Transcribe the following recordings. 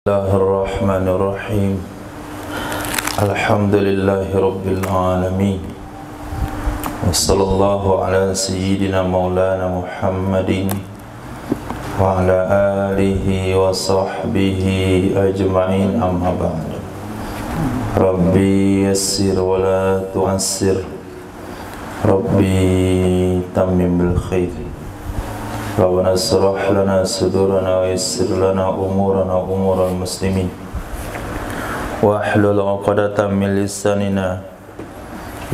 Bismillahirrahmanirrahim. Alhamdulillahi rabbil alamin. Wassallallahu ala sayyidina maulana Muhammadin wa ala alihi wa sahbihi ajma'in, amma ba'd. Rabbi yassir wa la tu'assir, Rabbi tammim bil khair. Rabbana shrah lana sudurana wa yassir lana umurana umural muslimin wa hlul 'uqdatam min lisanina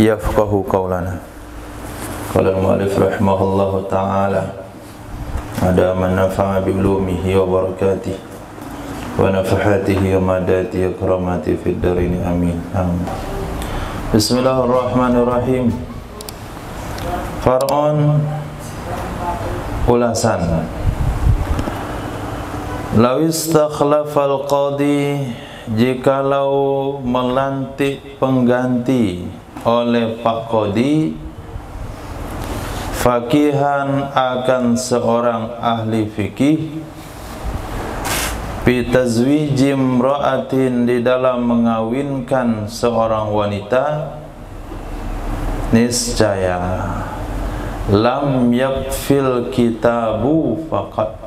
yafqahu qawlana. Qala al-mu'allif rahimahullahu ta'ala, ada man nafa'a bi ulumihi wa barakatihi wa nafahatihi wa madati akramati fid darin, amin. Bismillahirrahmanirrahim. Far'un, ulasan. Law istakhlafal qadi, jikalau melantik pengganti oleh Pak Qadi, fakihan akan seorang ahli fikih, bitazwiji imra'atin, di dalam mengawinkan seorang wanita, niscaya lam yakfil kitabu faqat,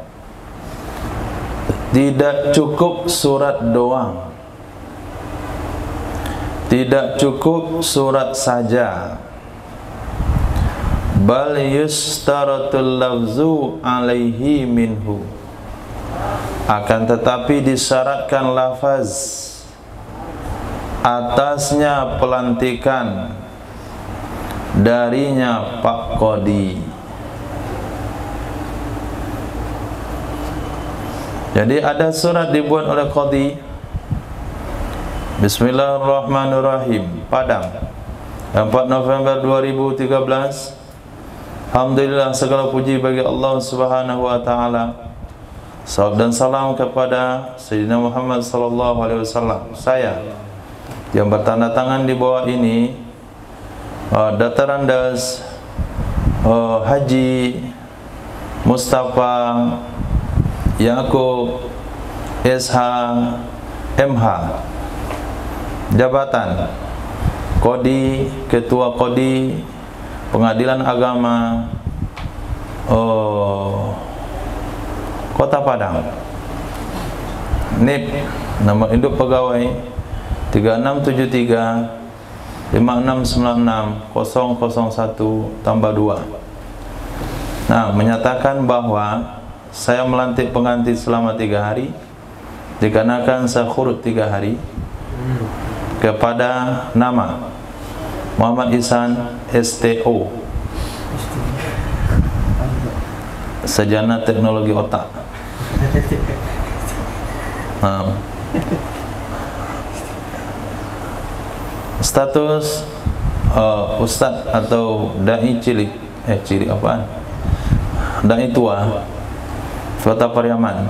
tidak cukup surat doang, tidak cukup surat saja, bal yustaratul lafzu alaihi minhu, akan tetapi disyaratkan lafaz atasnya pelantikan darinya Pak Qadi. Jadi ada surat dibuat oleh Qadi, Bismillahirrahmanirrahim, Padang, 4 November 2013. Alhamdulillah, segala puji bagi Allah Subhanahu wa taala. Salawat dan salam kepada Sayyidina Muhammad sallallahu alaihi wasallam. Saya yang bertanda tangan di bawah ini, Dataran Das Haji Mustafa Yaakob SH MH, jabatan Qadi, Ketua Qadi Pengadilan Agama Kota Padang, NIP, nomor induk pegawai 3673 5696 001 tambah 2. Nah, menyatakan bahwa saya melantik pengganti selama 3 hari, dikarenakan saya khurut 3 hari, kepada nama Muhammad Ihsan STO, Sarjana Teknologi Otak. Status Ustadz atau Dai cilik, cilik apaan? Dai tua Flota Pariaman.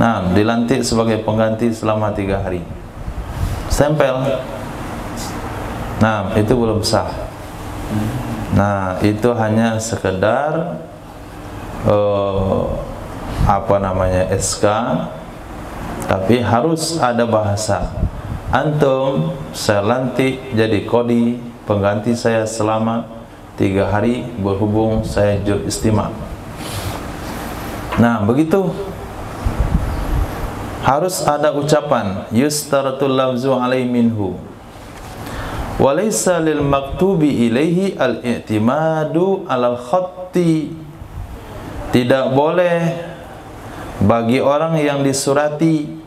Nah, dilantik sebagai pengganti selama 3 hari. Stempel. Nah, itu belum sah. Nah, itu hanya sekedar SK, tapi harus ada bahasa. Antum saya lantik jadi Qadi, pengganti saya selama 3 hari, berhubung saya jur istima'. Nah, begitu. Harus ada ucapan yustaratul lafzu alaihi minhu, walaysa lil maktubi ilaihi al-i'timadu alal khatti. Tidak boleh bagi orang yang disurati,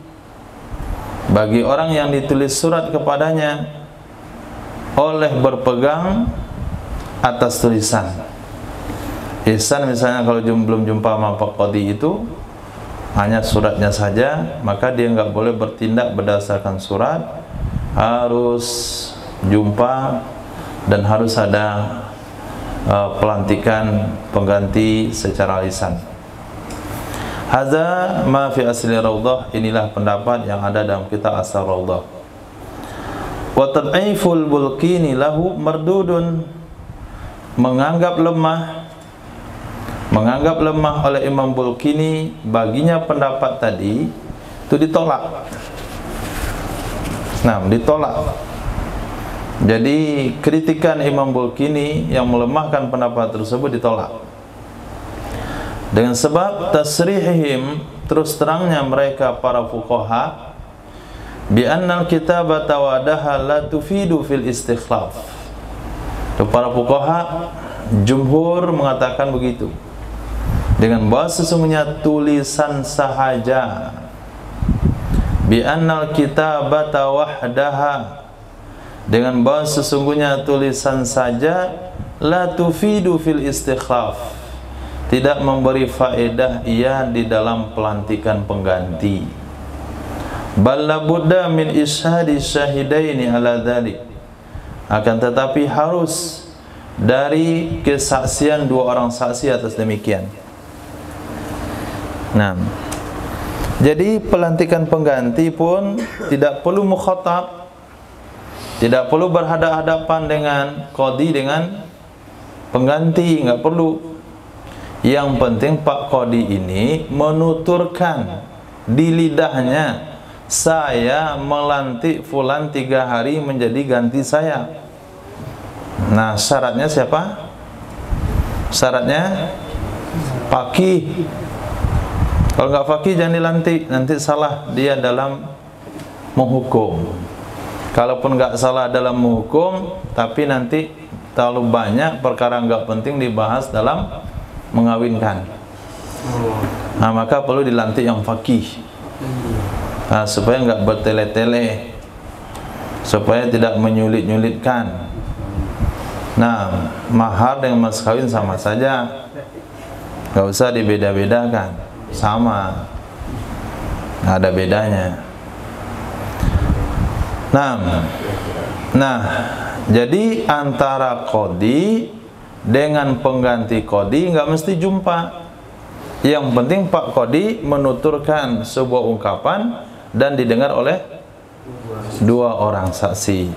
bagi orang yang ditulis surat kepadanya, oleh berpegang atas tulisan. Ihsan misalnya kalau belum jumpa sama Pak Qadi itu hanya suratnya saja, maka dia nggak boleh bertindak berdasarkan surat, harus jumpa dan harus ada pelantikan pengganti secara lisan. Hadza ma fi asli Raudhah, inilah pendapat yang ada dalam kitab Asal Raudhah. Wa tad'iful Bulqini lahu mardudun, menganggap lemah oleh Imam Bulqini baginya pendapat tadi itu ditolak. Nah, ditolak. Jadi kritikan Imam Bulkini yang melemahkan pendapat tersebut ditolak. Dengan sebab tasrihihim, terus terangnya mereka para fuqaha, bi annal kitabata wadaha la tufidu fil istikhlaf. Para fuqaha jumhur mengatakan begitu, dengan bahwa sesungguhnya tulisan sahaja, bi annal kitabata wahdaha, dengan bahwa sesungguhnya tulisan saja, la tufidu fil istikhlaf, tidak memberi faedah ia di dalam pelantikan pengganti. Bal la budda min ishadi syahidaini ala dzalik, akan tetapi harus dari kesaksian dua orang saksi atas demikian. Nah, jadi pelantikan pengganti pun tidak perlu mukhatab, tidak perlu berhadapan dengan qadhi, dengan pengganti, nggak perlu. Yang penting Pak Qadhi ini menuturkan di lidahnya, saya melantik fulan 3 hari menjadi ganti saya. Nah, syaratnya siapa? Syaratnya faqih. Kalau nggak faqih jangan dilantik, nanti salah dia dalam menghukum. Kalaupun nggak salah dalam menghukum, tapi nanti terlalu banyak perkara nggak penting dibahas dalam mengawinkan. Nah, maka perlu dilantik yang faqih. Nah, supaya nggak bertele-tele, supaya tidak menyulit-nyulitkan. Nah, mahar dengan mas kawin sama saja, nggak usah dibeda-bedakan, sama, nggak ada bedanya. Nah, jadi antara qadhi dengan pengganti qadhi nggak mesti jumpa. Yang penting Pak Qadhi menuturkan sebuah ungkapan dan didengar oleh 2 orang saksi.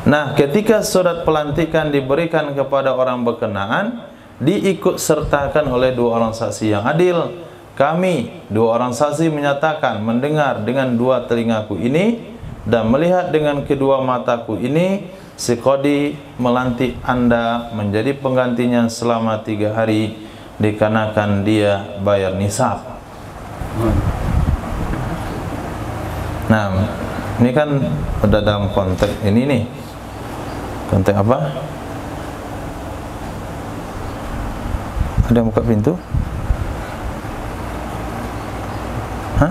Nah, ketika surat pelantikan diberikan kepada orang berkenaan, diikut sertakan oleh 2 orang saksi yang adil. Kami 2 orang saksi menyatakan mendengar dengan 2 telingaku ini dan melihat dengan kedua mataku ini, si Qadhi melantik Anda menjadi penggantinya selama 3 hari, dikarenakan dia bayar nisab. Nah, ini kan udah dalam konteks ini nih. Konteks apa? Ada yang buka pintu? Hah?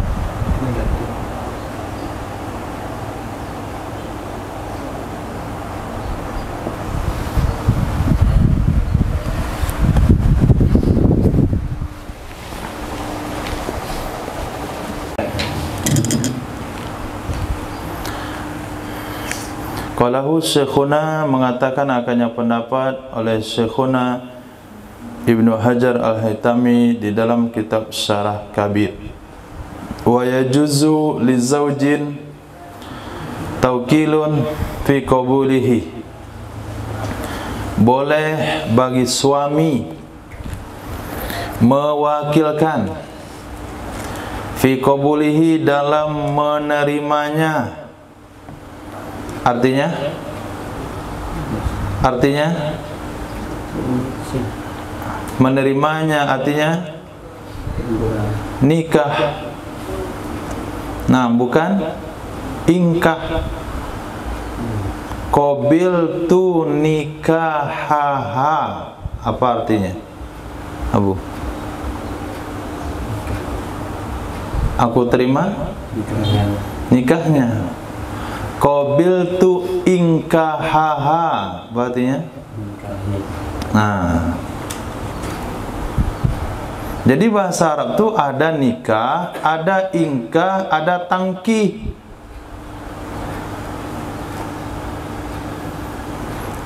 Qalahu Syekhuna, mengatakan akannya pendapat oleh Syekhuna Ibnu Hajar Al-Haytami di dalam kitab Syarah Kabir. Wa yajuzu li zaujin tawkilun fi qabulihi, boleh bagi suami mewakilkan fi qabulihi dalam menerimanya. Artinya menerimanya, artinya nikah. Nah, bukan ingkah. Qabil tu nikahaha, apa artinya, Abu? Aku terima nikahnya. Qabil tu ingkahaha, artinya. Nah, jadi bahasa Arab tu ada nikah, ada ingkah, ada tangkih.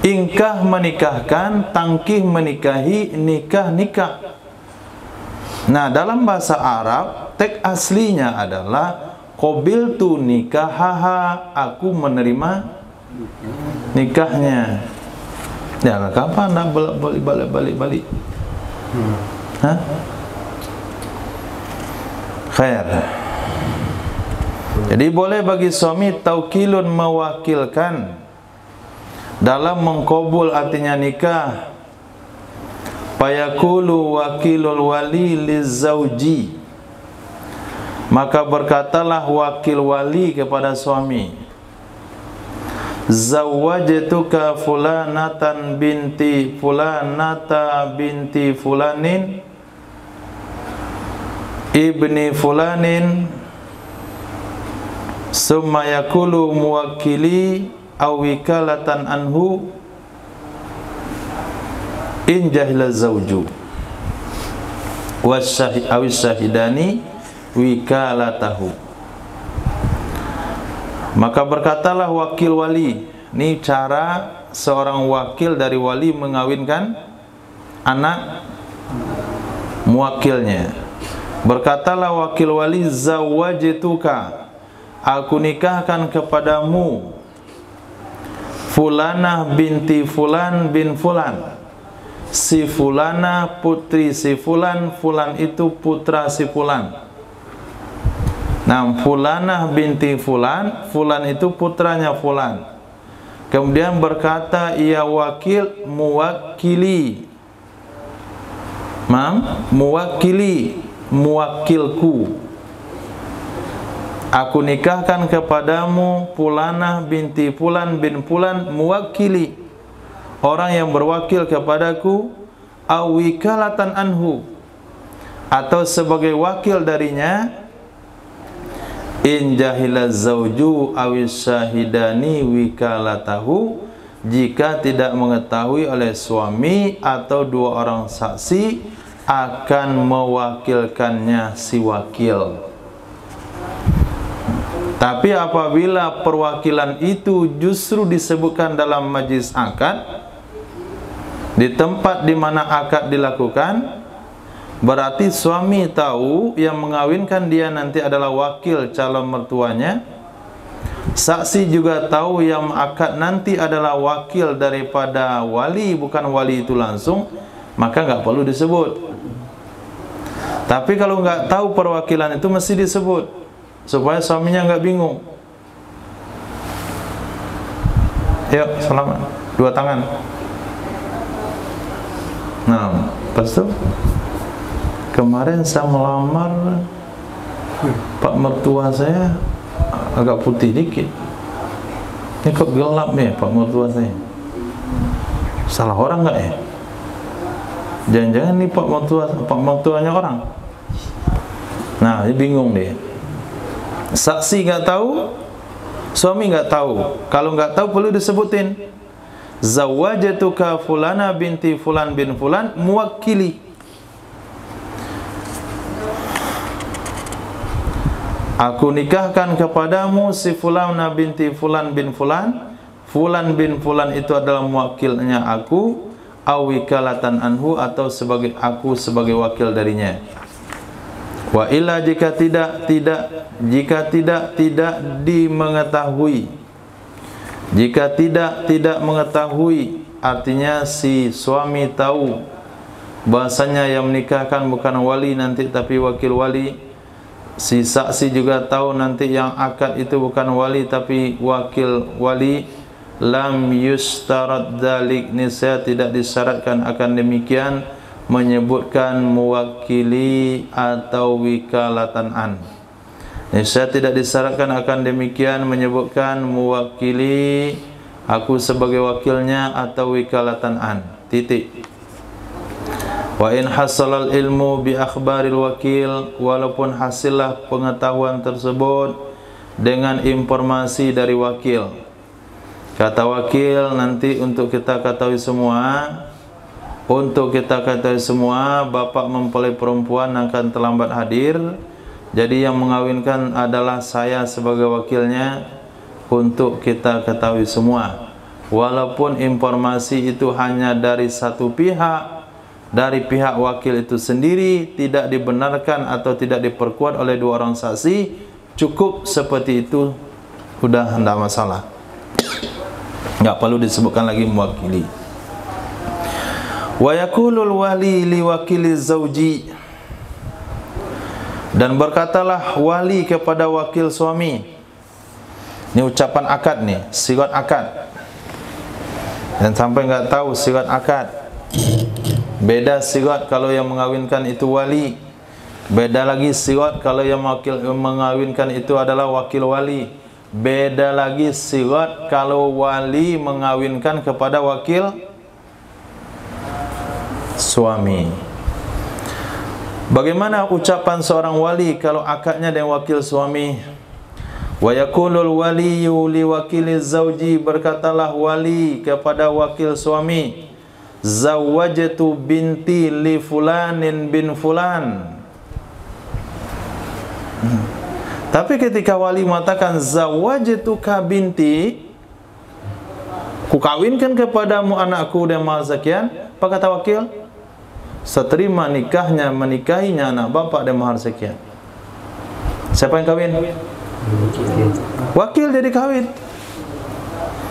Ingkah menikahkan, tangkih menikahi, nikah. Nah, dalam bahasa Arab teks aslinya adalah qabiltu nikahaha, aku menerima nikahnya. Ya, kapan nak balik? Hah? Khair. Jadi boleh bagi suami taukilun, mewakilkan dalam mengkabul artinya nikah. Fayaqulu wakilul wali lizauji, maka berkatalah wakil wali kepada suami, zawwajtuka fulanatan binti fulanata binti fulanin ibni fulanin, summa yaqulu muwakkili aw wikalatan anhu in jahila zawju wasyahidani wikalatahu. Maka berkatalah wakil wali, ini cara seorang wakil dari wali mengawinkan anak muwakilnya. Berkatalah wakil wali, zawwajtuka, aku nikahkan kepadamu fulanah binti fulan bin fulan, si fulana putri si fulan, fulan itu putra si fulan. Nah, fulanah binti fulan, fulan itu putranya fulan. Kemudian berkata ia wakil, muwakili, muwakili, muwakilku, aku nikahkan kepadamu fulanah binti fulan bin fulan, muwakili, orang yang berwakil kepadaku, awikalatan anhu, atau sebagai wakil darinya, in jahila zauju awis syahidani wikalatahu, jika tidak mengetahui oleh suami atau dua orang saksi akan mewakilkannya si wakil. Tapi apabila perwakilan itu justru disebutkan dalam majlis akad, di tempat di mana akad dilakukan, berarti suami tahu yang mengawinkan dia nanti adalah wakil calon mertuanya. Saksi juga tahu yang akad nanti adalah wakil daripada wali, bukan wali itu langsung, maka nggak perlu disebut. Tapi kalau nggak tahu perwakilan itu mesti disebut supaya suaminya nggak bingung. Yuk, selamat. Dua tangan. Nah, pas itu kemarin saya melamar Pak mertua saya agak putih dikit. Ini kok gelap ya Pak mertua saya? Salah orang nggak ya? Jangan-jangan nih Pak mertuanya orang. Nah, dia bingung dia. Saksi nggak tahu, suami nggak tahu. Kalau nggak tahu perlu disebutin. Zawwajtuka fulana binti fulan bin fulan, muwakkili. Aku nikahkan kepadamu si fulana binti fulan bin fulan. Fulan bin fulan itu adalah muwakilnya aku, awikalatan anhu, atau sebagai aku sebagai wakil darinya. Wa illa jika tidak dimengetahui. Jika tidak mengetahui, artinya si suami tahu bahasanya yang menikahkan bukan wali nanti tapi wakil wali. Si saksi juga tahu nanti yang akad itu bukan wali tapi wakil wali. Lam yustarat dzalik, niscaya tidak disyaratkan akan demikian menyebutkan muwakili atau wikalatan an. Niscaya tidak disyaratkan akan demikian menyebutkan muwakili, aku sebagai wakilnya, atau wikalatan an. Titik. Wa in hasalal ilmu bi akhbaril wakil, walaupun hasillah pengetahuan tersebut dengan informasi dari wakil. Kata wakil, nanti untuk kita ketahui semua, bapak mempelai perempuan akan terlambat hadir. Jadi yang mengawinkan adalah saya sebagai wakilnya, untuk kita ketahui semua. Walaupun informasi itu hanya dari satu pihak, dari pihak wakil itu sendiri, tidak dibenarkan atau tidak diperkuat oleh dua orang saksi, cukup seperti itu, sudah tidak masalah. Tidak perlu disebutkan lagi mewakili. Wa yaqulul wali li wakili zauji, Dan berkatalah wali kepada wakil suami. Ini ucapan akad nih, sigat akad. Dan sampai enggak tahu sigat akad. Beda sigat kalau yang mengawinkan itu wali. Beda lagi sigat kalau yang mengawinkan itu adalah wakil wali. Beda lagi sigat kalau wali mengawinkan kepada wakil suami. Bagaimana ucapan seorang wali kalau akadnya dengan wakil suami? Wa yaqulul waliyyu li wakiliz zauji, berkatalah wali kepada wakil suami, zawwajtu binti li fulanin bin fulan. Tapi ketika wali mengatakan zawwajtuka binti, kukawinkan kepadamu anakku dan mahar sekian, apa kata wakil? Seterima nikahnya, menikahinya anak bapak dan mahar sekian. Siapa yang kawin? Wakil jadi kawin.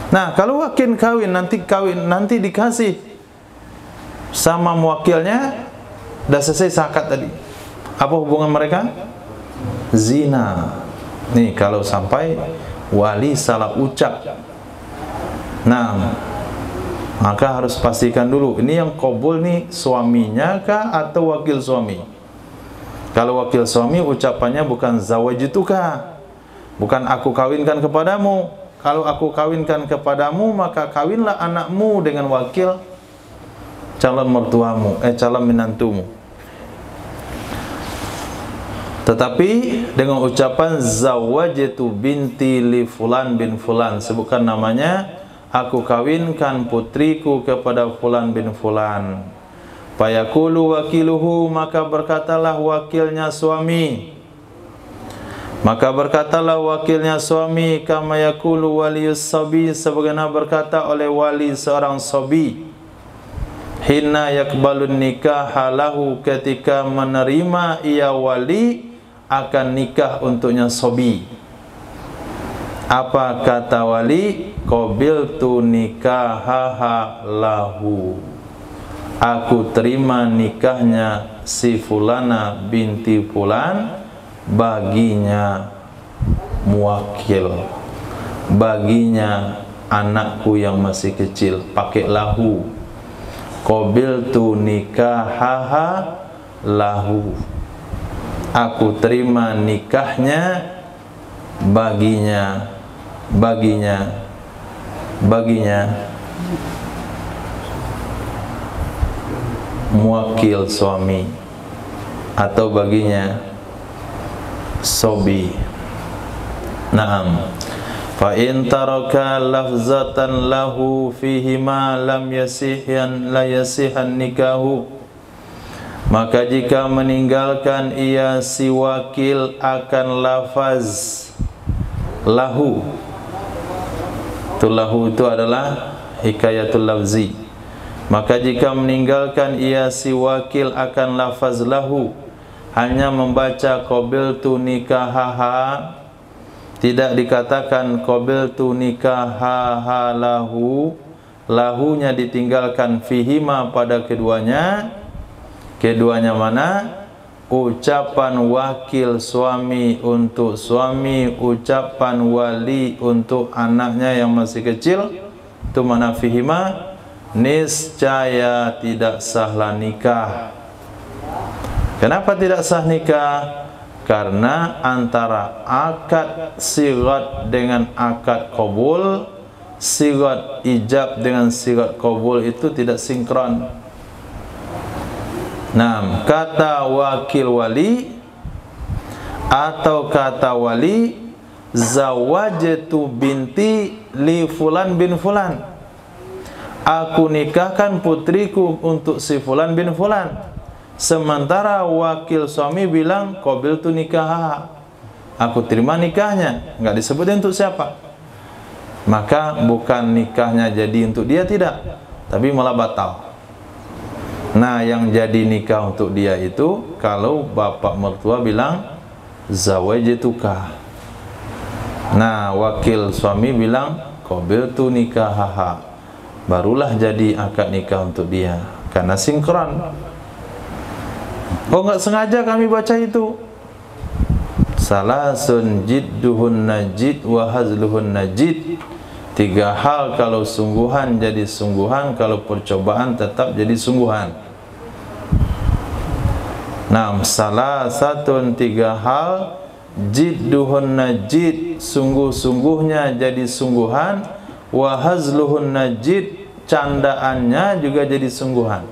Nah, kalau wakil kawin nanti dikasih sama muwakilnya, dah selesai zakat tadi. Apa hubungan mereka? Zina. Nih kalau sampai wali salah ucap. Nah, maka harus pastikan dulu, ini yang qabul nih suaminya kah atau wakil suami? Kalau wakil suami ucapannya bukan zawajituka, bukan aku kawinkan kepadamu. Kalau aku kawinkan kepadamu, maka kawinlah anakmu dengan wakil calon mertuamu, calon menantumu. Tetapi dengan ucapan zawajtu binti li fulan bin fulan, sebutkan namanya, aku kawinkan putriku kepada fulan bin fulan. Fayaqulu wakiluhu, maka berkatalah wakilnya suami. Maka berkatalah wakilnya suami, kama yaqulu waliyus sabi, sebagaimana berkata oleh wali seorang sabi. Hina yakbalun nikah halahu, ketika menerima ia wali akan nikah untuknya sabi. Apa kata wali? Qabiltu nikahaha lahu, aku terima nikahnya si fulana binti fulan baginya muwakil, baginya anakku yang masih kecil. Pakai lahu. Qabiltu nikahaha lahu, aku terima nikahnya baginya muwakil suami atau baginya sobi. Naam. Fa in taraka lafzatan lahu fihi ma lam yasihan la yasihan nikahu, maka jika meninggalkan ia si wakil akan lafaz lahu, lahu itu adalah hikayatul lafzi. Maka jika meninggalkan ia si wakil akan lafaz lahu, hanya membaca qabiltu nikahaha, tidak dikatakan qabiltu nikahaha lahu, lahunya ditinggalkan fihima pada keduanya. Keduanya mana? Ucapan wakil suami untuk suami, ucapan wali untuk anaknya yang masih kecil. Itu mana fihima? Niscaya tidak sahlah nikah. Kenapa tidak sah nikah? Karena antara akad sigat dengan akad qabul, sigat ijab dengan sigat qabul itu tidak sinkron. Nah, kata wakil wali atau kata wali zawajtu binti li fulan bin fulan, aku nikahkan putriku untuk si fulan bin fulan. Sementara wakil suami bilang qabiltu nikah, aku terima nikahnya, enggak disebutin untuk siapa. Maka bukan nikahnya jadi untuk dia, tidak, tapi malah batal. Nah, yang jadi nikah untuk dia itu kalau bapak mertua bilang zawajtuka. Nah, wakil suami bilang qabiltu nikahaha, barulah jadi akad nikah untuk dia, karena sinkron. Oh, enggak sengaja kami baca itu. Salasun jidduhun najid wa hazluhun najid. 3 hal kalau sungguhan jadi sungguhan, kalau percobaan tetap jadi sungguhan. Nah, salasatun 3 hal, jidduhun najid, sungguh-sungguhnya jadi sungguhan, wa hazluhun najid, candaannya juga jadi sungguhan,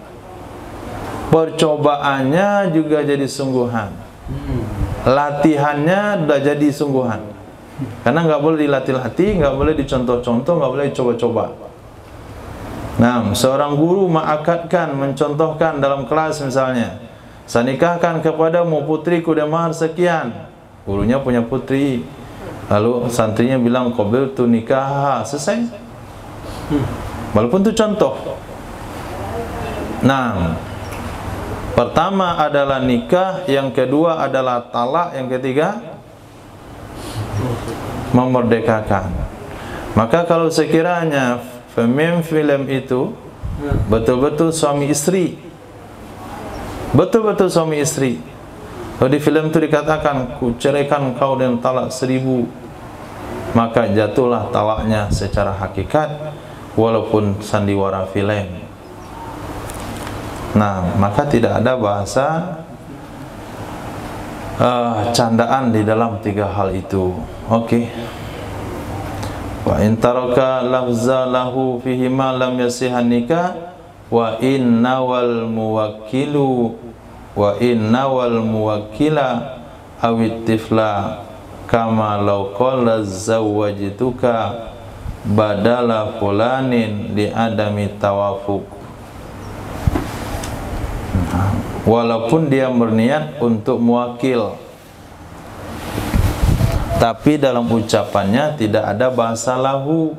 percobaannya juga jadi sungguhan, latihannya udah jadi sungguhan. Karena nggak boleh dilatih-latih, nggak boleh dicontoh-contoh, nggak boleh dicoba-coba. Nah, seorang guru mengakadkan, mencontohkan dalam kelas misalnya, saya nikahkan kepadamu putriku dengan mahar sekian. Gurunya punya putri, lalu santrinya bilang qabiltu nikah, selesai. Walaupun itu contoh. Nah, pertama adalah nikah, yang kedua adalah talak, yang ketiga memerdekakan. Maka kalau sekiranya film itu betul-betul suami istri, betul-betul suami istri, kalau di film itu dikatakan ku ceraikan kau dengan talak 1000, maka jatuhlah talaknya secara hakikat walaupun sandiwara film. Nah, maka tidak ada bahasa candaan di dalam 3 hal itu. Oke. Wa in taraka lafza lahu fihi ma lam yasihan nikah wa inna wal muwakkila awit tifla kama law qala zawwajtuka badala fulanin li adami tawafuq. Walaupun dia berniat untuk muwakil, tapi dalam ucapannya tidak ada bahasa lahu.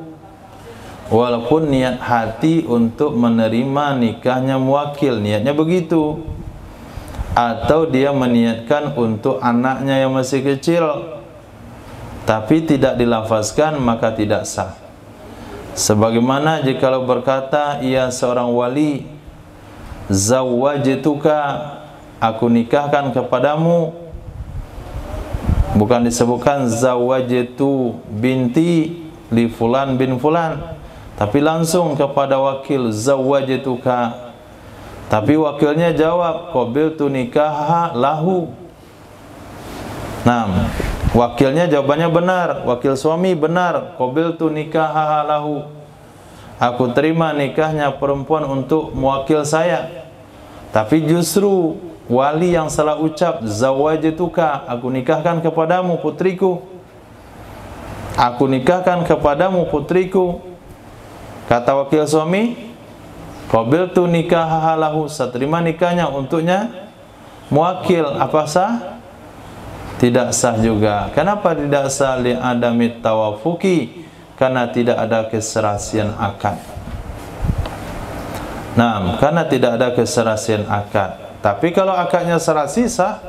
Walaupun niat hati untuk menerima nikahnya muwakil, niatnya begitu. Atau dia meniatkan untuk anaknya yang masih kecil, tapi tidak dilafazkan, maka tidak sah. Sebagaimana jikalau berkata ia seorang wali, zawwajtuka, aku nikahkan kepadamu, bukan disebutkan zawwajtu binti li fulan bin fulan, tapi langsung kepada wakil zawwajtuka, tapi wakilnya jawab qabiltu nikah lahu. Nah, wakilnya jawabannya benar, wakil suami benar, qabiltu nikah lahu, aku terima nikahnya perempuan untuk mewakil saya. Tapi justru wali yang salah ucap, zawwajtuka, aku nikahkan kepadamu putriku, aku nikahkan kepadamu putriku. Kata wakil suami, qabiltu nikah lahu, saya terima nikahnya untuknya mewakil. Apa sah? Tidak sah juga. Kenapa tidak sah? Li adamit tawafuki, karena tidak ada keserasian akad. Nah, karena tidak ada keserasian akad. Tapi kalau akadnya serasi sah.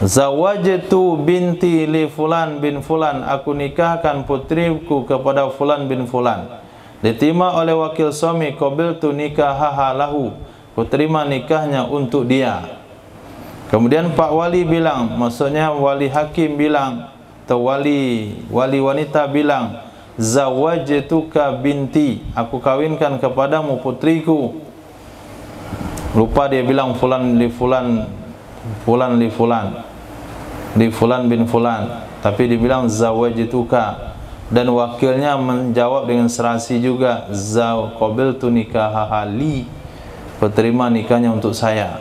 Zawwajtu binti li fulan bin fulan, aku nikahkan putriku kepada fulan bin fulan. Diterima oleh wakil suami, qabiltu nikahaha lahu, ku terima nikahnya untuk dia. Kemudian Pak Wali bilang, maksudnya wali hakim bilang, atau wali wanita bilang, zawwajtuka binti, aku kawinkan kepadamu putriku. Lupa dia bilang fulan li fulan, fulan li fulan, li fulan bin fulan, tapi dibilang zawwajtuka. Dan wakilnya menjawab dengan serasi juga, qabiltu nikahaha li, terima nikahnya untuk saya.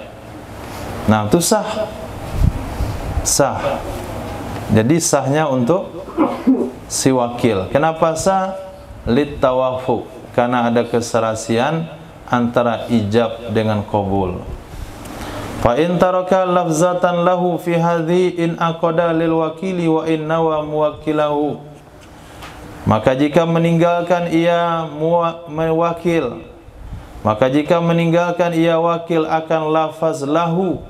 Nah, itu sah. Sah. Jadi sahnya untuk si wakil. Kenapa sah? Lit tawafuq, karena ada keserasian antara ijab dengan qabul. Fa in taraka lafzatan lahu fi hadhi in aqada lil wakili wa in nawa muwakkilahu. Maka jika meninggalkan ia mewakil, maka jika meninggalkan ia wakil akan lafaz lahu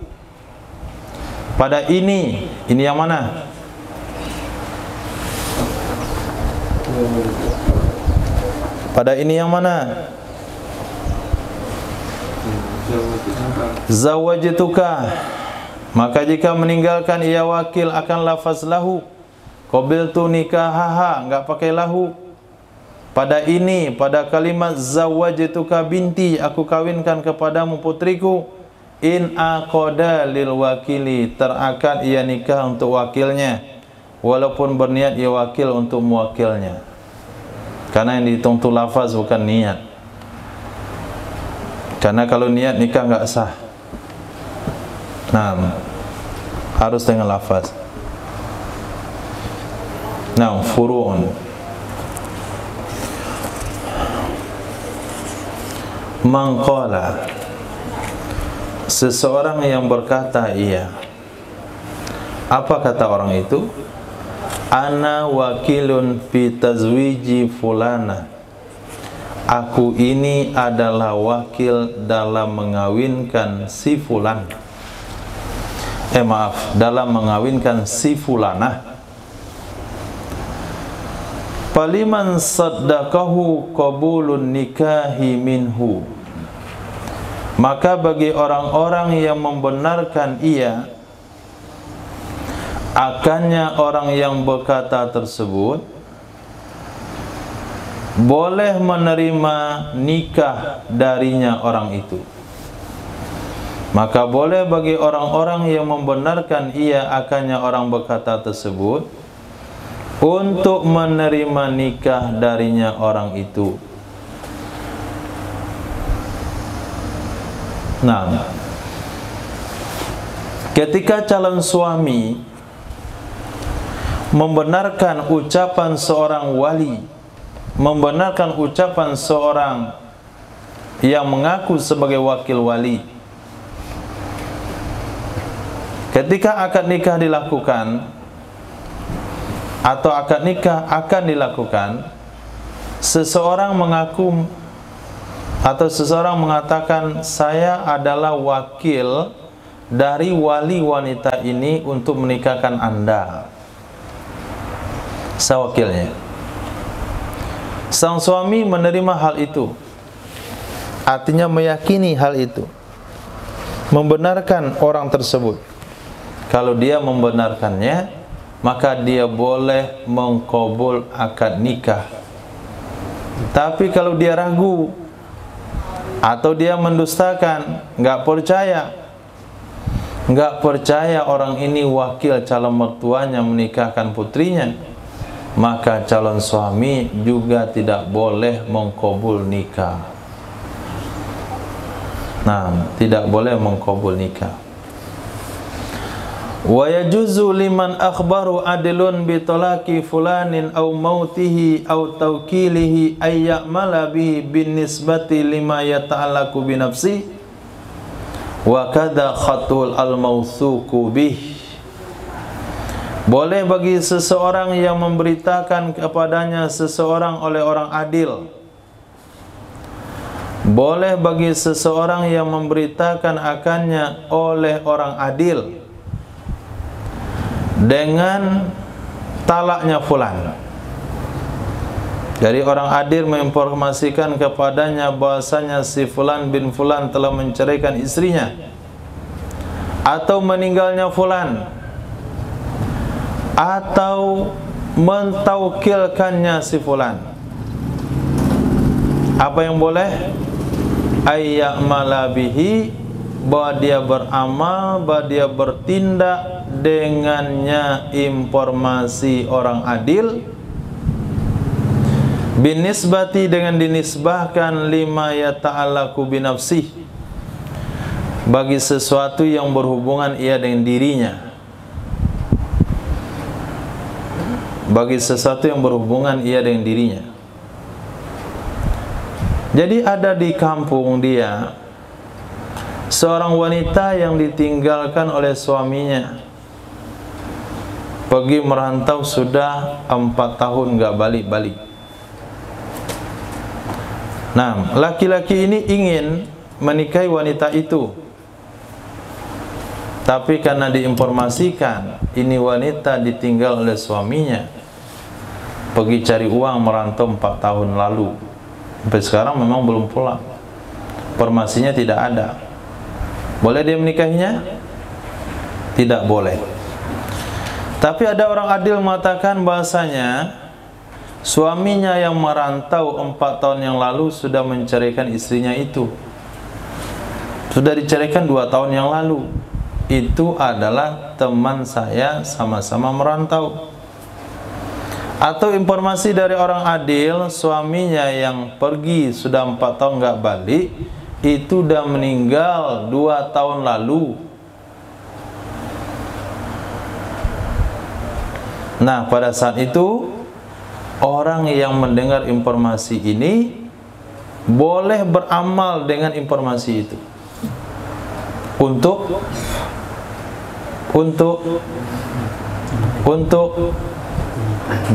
pada ini yang mana? Pada ini yang mana? Zawwajtuka. Maka jika meninggalkan ia wakil akan lafaz lahu, qabiltu nikahaha, enggak pakai lahu. Pada ini, pada kalimat zawwajtuka binti, aku kawinkan kepadamu putriku. In aqada lil wakili, terakad ia nikah untuk wakilnya, walaupun berniat ia wakil untuk mewakilnya. Karena yang dihitung itu lafaz bukan niat. Karena kalau niat nikah enggak sah. Nah, harus dengan lafaz. Nah, furu'un. Mangqala, seseorang yang berkata iya. Apa kata orang itu? Ana wakilun fi tazwiji fulana, aku ini adalah wakil dalam mengawinkan si fulan. Dalam mengawinkan si fulanah. Faliman saddaqahu qabulun nikahi minhu, maka bagi orang-orang yang membenarkan ia akannya orang yang berkata tersebut, boleh menerima nikah darinya orang itu. Maka boleh bagi orang-orang yang membenarkan ia akannya orang berkata tersebut untuk menerima nikah darinya orang itu. Nah, ketika calon suami membenarkan ucapan seorang wali, membenarkan ucapan seorang yang mengaku sebagai wakil wali, ketika akad nikah dilakukan atau akad nikah akan dilakukan, seseorang mengaku atau seseorang mengatakan, saya adalah wakil dari wali wanita ini untuk menikahkan Anda. Saya wakilnya. Sang suami menerima hal itu, artinya meyakini hal itu, membenarkan orang tersebut. Kalau dia membenarkannya, maka dia boleh mengkabul akad nikah. Tapi kalau dia ragu atau dia mendustakan, nggak percaya orang ini wakil calon mertuanya menikahkan putrinya, maka calon suami juga tidak boleh mengkabul nikah. Nah, tidak boleh mengkabul nikah. Wa yajuzu liman akhbaru adilun bi talaqi fulanin aw mautihi aw tawkilihi ay ya'mala bihi bin nisbati lima yata'allaqu bi nafsi wa kadha khatul al mawthuqu bih. Boleh bagi seseorang yang memberitakan kepadanya seseorang oleh orang adil, boleh bagi seseorang yang memberitakan akannya oleh orang adil dengan talaknya fulan. Jadi orang adil menginformasikan kepadanya bahasanya si fulan bin fulan telah menceraikan istrinya atau meninggalnya fulan, atau mentaukilkannya si fulan. Apa yang boleh? Ayya'mala bihi, bahwa dia beramal, bahwa dia bertindak dengannya informasi orang adil, binisbati dengan dinisbahkan lima yata'allaqu binafsih, bagi sesuatu yang berhubungan ia dengan dirinya, bagi sesuatu yang berhubungan ia dengan dirinya. Jadi ada di kampung dia seorang wanita yang ditinggalkan oleh suaminya, pergi merantau sudah 4 tahun gak balik-balik. Nah, laki-laki ini ingin menikahi wanita itu, tapi karena diinformasikan ini wanita ditinggal oleh suaminya, pergi cari uang merantau 4 tahun lalu, sampai sekarang memang belum pulang, informasinya tidak ada. Boleh dia menikahinya? tidak boleh. Tapi ada orang adil mengatakan bahasanya suaminya yang merantau 4 tahun yang lalu sudah menceraikan istrinya itu. Sudah diceraikan 2 tahun yang lalu. Itu adalah teman saya sama-sama merantau. Atau informasi dari orang adil, suaminya yang pergi sudah 4 tahun nggak balik, itu udah meninggal 2 tahun lalu. Nah, pada saat itu orang yang mendengar informasi ini boleh beramal dengan informasi itu untuk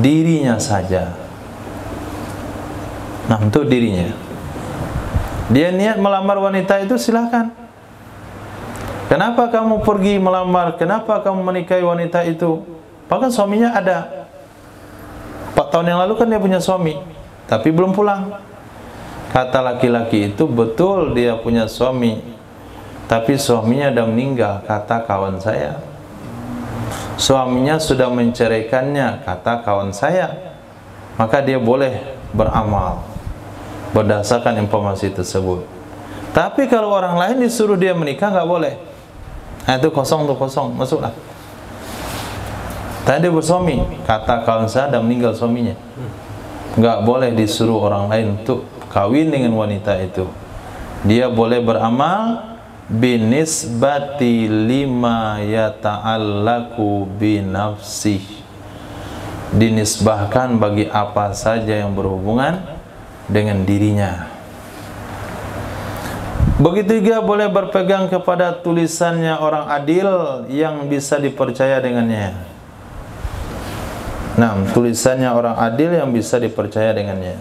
dirinya saja. Nah, untuk dirinya. Dia niat melamar wanita itu, silahkan. Kenapa kamu pergi melamar? Kenapa kamu menikahi wanita itu? Bahkan suaminya ada. 4 tahun yang lalu kan dia punya suami, tapi belum pulang. Kata laki-laki itu, betul dia punya suami, tapi suaminya sudah meninggal, kata kawan saya. Suaminya sudah menceraikannya, kata kawan saya. Maka dia boleh beramal berdasarkan informasi tersebut. Tapi kalau orang lain disuruh dia menikah, nggak boleh. Nah, itu kosong, masuklah. Tadi bersuami, kata kawan saya dan meninggal suaminya. Nggak boleh disuruh orang lain untuk kawin dengan wanita itu. Dia boleh beramal binisbati lima yata'allaku binafsih, dinisbahkan bagi apa saja yang berhubungan dengan dirinya. Begitu juga boleh berpegang kepada tulisannya orang adil yang bisa dipercaya dengannya. Nah, tulisannya orang adil yang bisa dipercaya dengannya.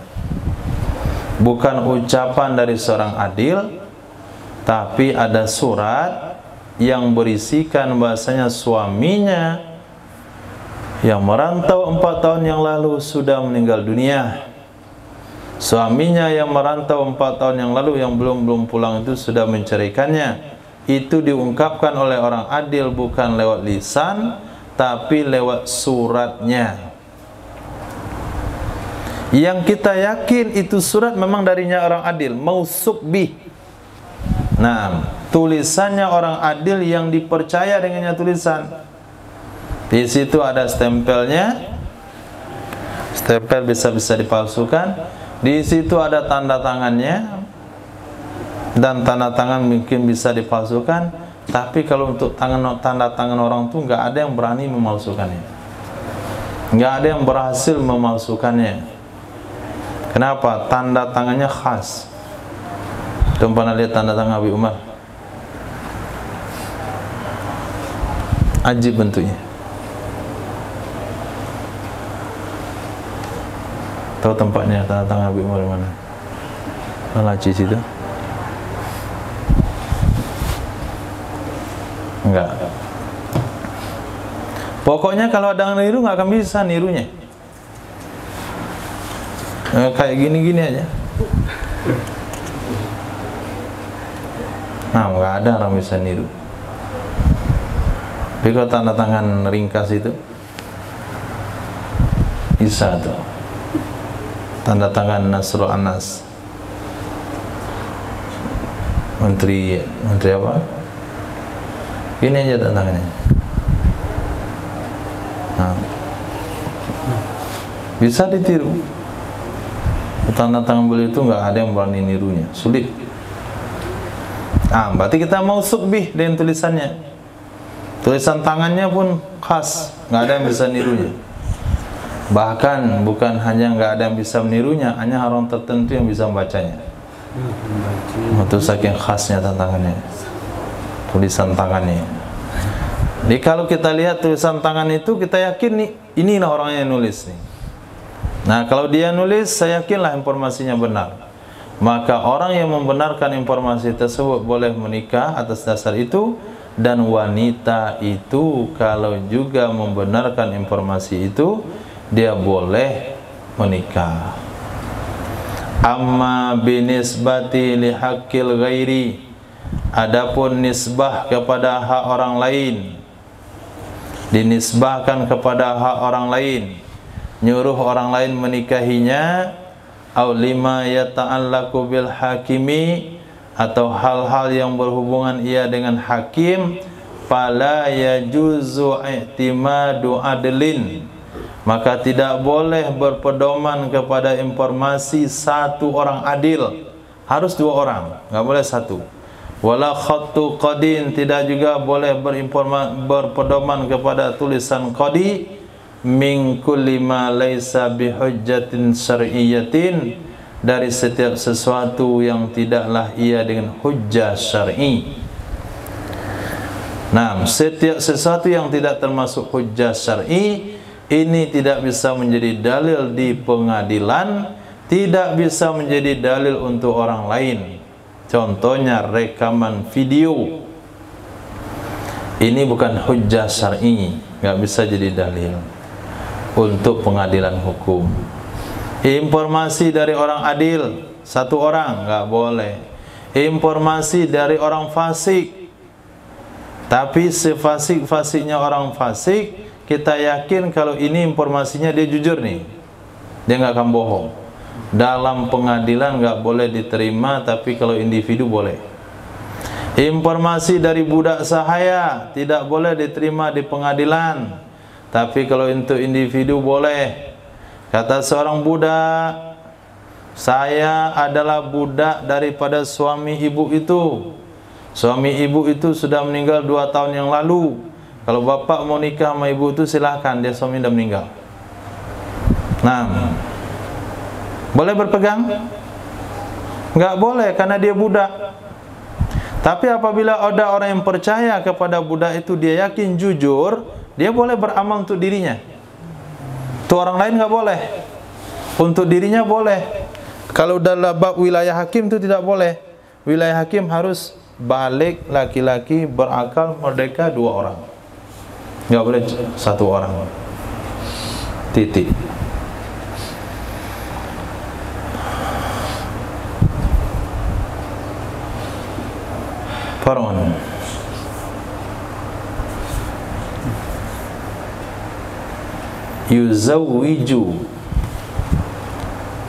Bukan ucapan dari seorang adil, tapi ada surat yang berisikan bahasanya suaminya yang merantau 4 tahun yang lalu sudah meninggal dunia. Suaminya yang merantau 4 tahun yang lalu yang belum pulang itu sudah menceraikannya. Itu diungkapkan oleh orang adil bukan lewat lisan, tapi lewat suratnya. Yang kita yakin itu surat memang darinya orang adil, mausuk bih. Nah, tulisannya orang adil yang dipercaya dengannya tulisan. Di situ ada stempelnya. Stempel bisa dipalsukan. Di situ ada tanda tangannya. Dan tanda tangan mungkin bisa dipalsukan. Tapi kalau untuk tanda tangan orang tuh nggak ada yang berani memalsukannya. Nggak ada yang berhasil memalsukannya. Kenapa? Tanda tangannya khas. Tuh pernah lihat tanda tangan Abi Umar? Ajib bentuknya. Tahu tempatnya tanda tangan Abi Umar mana? Laci situ? Enggak. Pokoknya kalau ada yang niru nggak akan bisa nirunya. Kayak gini-gini aja. Nah, nggak ada orang bisa niru. Tapi kalau tanda tangan ringkas itu bisa tuh. Tanda tangan Nasrul Anas, Menteri apa? Ini aja tanda tangannya. Nah, bisa ditiru. Tanda tangan beliau itu nggak ada yang berani nirunya, sulit. Ah, berarti kita mau sukbih dengan tulisannya. Tulisan tangannya pun khas, nggak ada yang bisa nirunya. Bahkan bukan hanya nggak ada yang bisa menirunya, hanya orang tertentu yang bisa membacanya. Itu saking khasnya tangannya, tulisan tangannya. Jadi kalau kita lihat tulisan tangan itu, kita yakin nih, inilah orangnya yang nulis nih. Nah, kalau dia nulis, saya yakinlah informasinya benar. Maka orang yang membenarkan informasi tersebut boleh menikah atas dasar itu. Dan wanita itu kalau juga membenarkan informasi itu, dia boleh menikah. Amma binisbati lihaqqil ghairi, adapun nisbah kepada hak orang lain, dinisbahkan kepada hak orang lain, nyuruh orang lain menikahinya, aw lima yata'allaqu bil hakimi, atau hal-hal yang berhubungan ia dengan hakim, fala yajuzu i'timadu adlin, maka tidak boleh berpedoman kepada informasi satu orang adil, harus dua orang, nggak boleh satu. Wala khattu qadin, tidak juga boleh berpedoman kepada tulisan qadi, min kulli ma laisa bihujjatin syar'iyyatin, dari setiap sesuatu yang tidaklah ia dengan hujjah syar'i. Nah, setiap sesuatu yang tidak termasuk hujjah syar'i ini tidak bisa menjadi dalil di pengadilan, tidak bisa menjadi dalil untuk orang lain. Contohnya rekaman video, ini bukan hujjah syar'i, nggak bisa jadi dalil untuk pengadilan hukum. Informasi dari orang adil, satu orang, nggak boleh. Informasi dari orang fasik, tapi sefasik-fasiknya orang fasik, kita yakin kalau ini informasinya dia jujur nih, dia nggak akan bohong. Dalam pengadilan nggak boleh diterima, tapi kalau individu boleh. Informasi dari budak sahaya tidak boleh diterima di pengadilan, tapi kalau untuk individu boleh. Kata seorang budak, saya adalah budak daripada suami ibu itu. Suami ibu itu sudah meninggal 2 tahun yang lalu. Kalau bapak mau nikah sama ibu itu silahkan, dia suami sudah meninggal. Nah, boleh berpegang? Nggak boleh karena dia budak. Tapi apabila ada orang yang percaya kepada budak itu, dia yakin jujur, dia boleh beramal untuk dirinya. Untuk orang lain nggak boleh. Untuk dirinya boleh. Kalau dalam bab wilayah hakim itu tidak boleh. Wilayah hakim harus balik, laki-laki, berakal, merdeka 2 orang. Nggak boleh 1 orang. Titik. Far'un. Yuzawwiju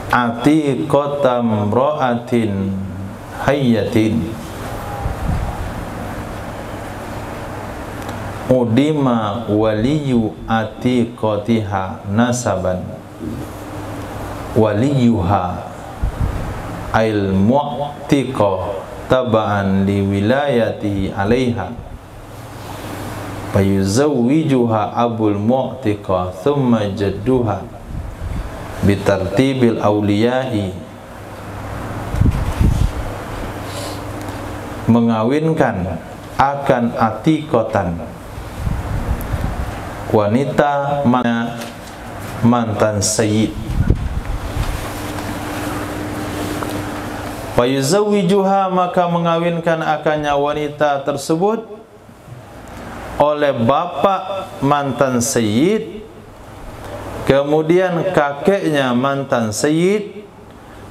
atiqatam ra'atin hayyatin udima waliyu atiqatiha nasaban waliyuha ail mu'tiqah taba'an li wilayatihi alaiha, fayuzawwijuha abul mu'tiqa thumma jadduha bitartibil awliya'i, mengawinkan akan atiqatan wanita mantan sayyid. Fayuzawwijuha, maka mengawinkan akannya wanita tersebut oleh bapak mantan sayyid, kemudian kakeknya mantan sayyid,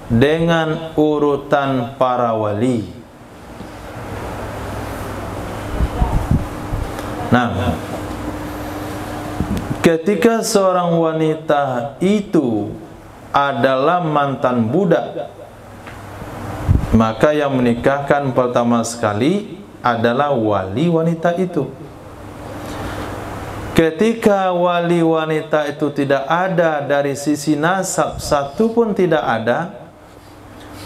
dengan urutan para wali. Nah, ketika seorang wanita itu adalah mantan budak, maka yang menikahkan pertama sekali adalah wali wanita itu. Ketika wali wanita itu tidak ada dari sisi nasab, satu pun tidak ada,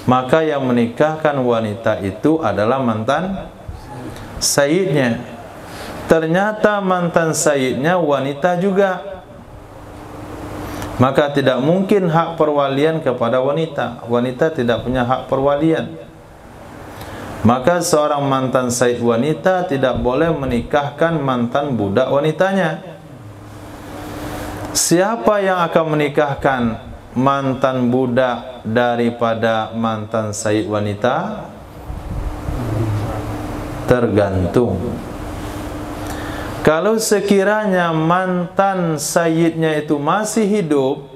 maka yang menikahkan wanita itu adalah mantan sayyidnya. Ternyata mantan sayyidnya wanita juga, maka tidak mungkin hak perwalian kepada wanita. Wanita tidak punya hak perwalian. Maka seorang mantan sayyid wanita tidak boleh menikahkan mantan budak wanitanya. Siapa yang akan menikahkan mantan budak daripada mantan sayyid wanita? Tergantung. Kalau sekiranya mantan sayyidnya itu masih hidup,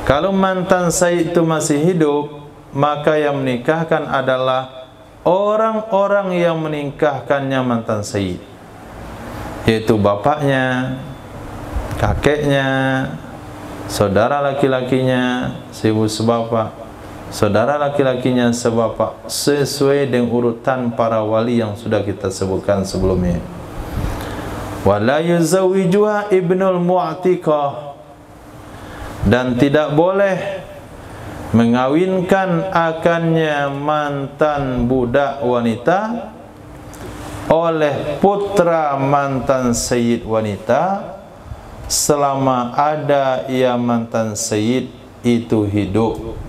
kalau mantan sayyid itu masih hidup, maka yang menikahkan adalah orang-orang yang menikahkannya mantan sayyid, yaitu bapaknya, kakeknya, saudara laki-lakinya seibu sebapak, saudara laki-lakinya sebapak, sesuai dengan urutan para wali yang sudah kita sebutkan sebelumnya. Wala yuzawwijuha ibnul mu'tiqah, dan tidak boleh mengawinkan akannya mantan budak wanita oleh putra mantan sayyid wanita selama ada ia mantan sayyid itu hidup.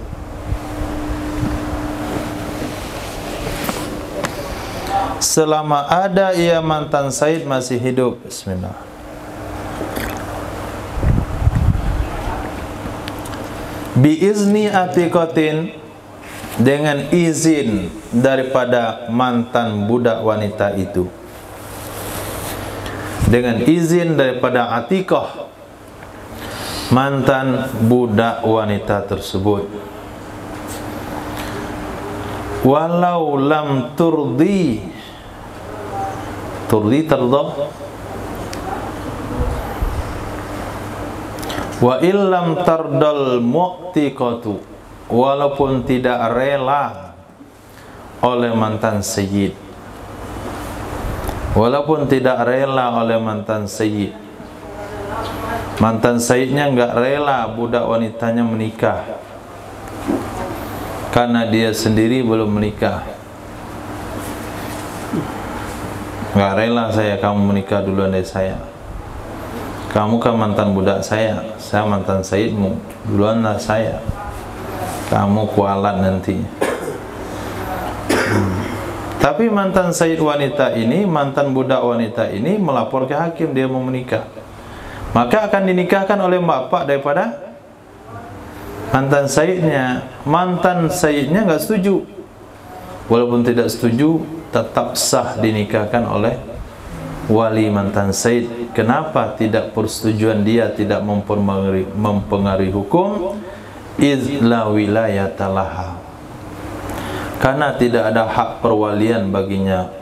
Selama ada ia mantan sayyid masih hidup. Bismillah. Biizni atiqatin, dengan izin daripada mantan budak wanita itu, dengan izin daripada atiqah mantan budak wanita tersebut. Walau lam turdi tardah wa illam tardal mu'tiqatu, walaupun tidak rela oleh mantan sayyid, walaupun tidak rela oleh mantan sayyid, mantan sayyidnya enggak rela budak wanitanya menikah karena dia sendiri belum menikah. Enggak rela saya kamu menikah duluan dari saya, kamu kan mantan budak saya mantan sayyidmu, duluanlah saya, kamu kualat nanti. Tapi mantan sayyid wanita ini, mantan budak wanita ini melapor ke hakim dia mau menikah, maka akan dinikahkan oleh bapak daripada mantan sayyidnya. Mantan sayyidnya enggak setuju, walaupun tidak setuju tetap sah dinikahkan oleh wali mantan sayyid. Kenapa? Tidak persetujuan dia tidak mempengaruhi hukum. Iz la wilayata laha, karena tidak ada hak perwalian baginya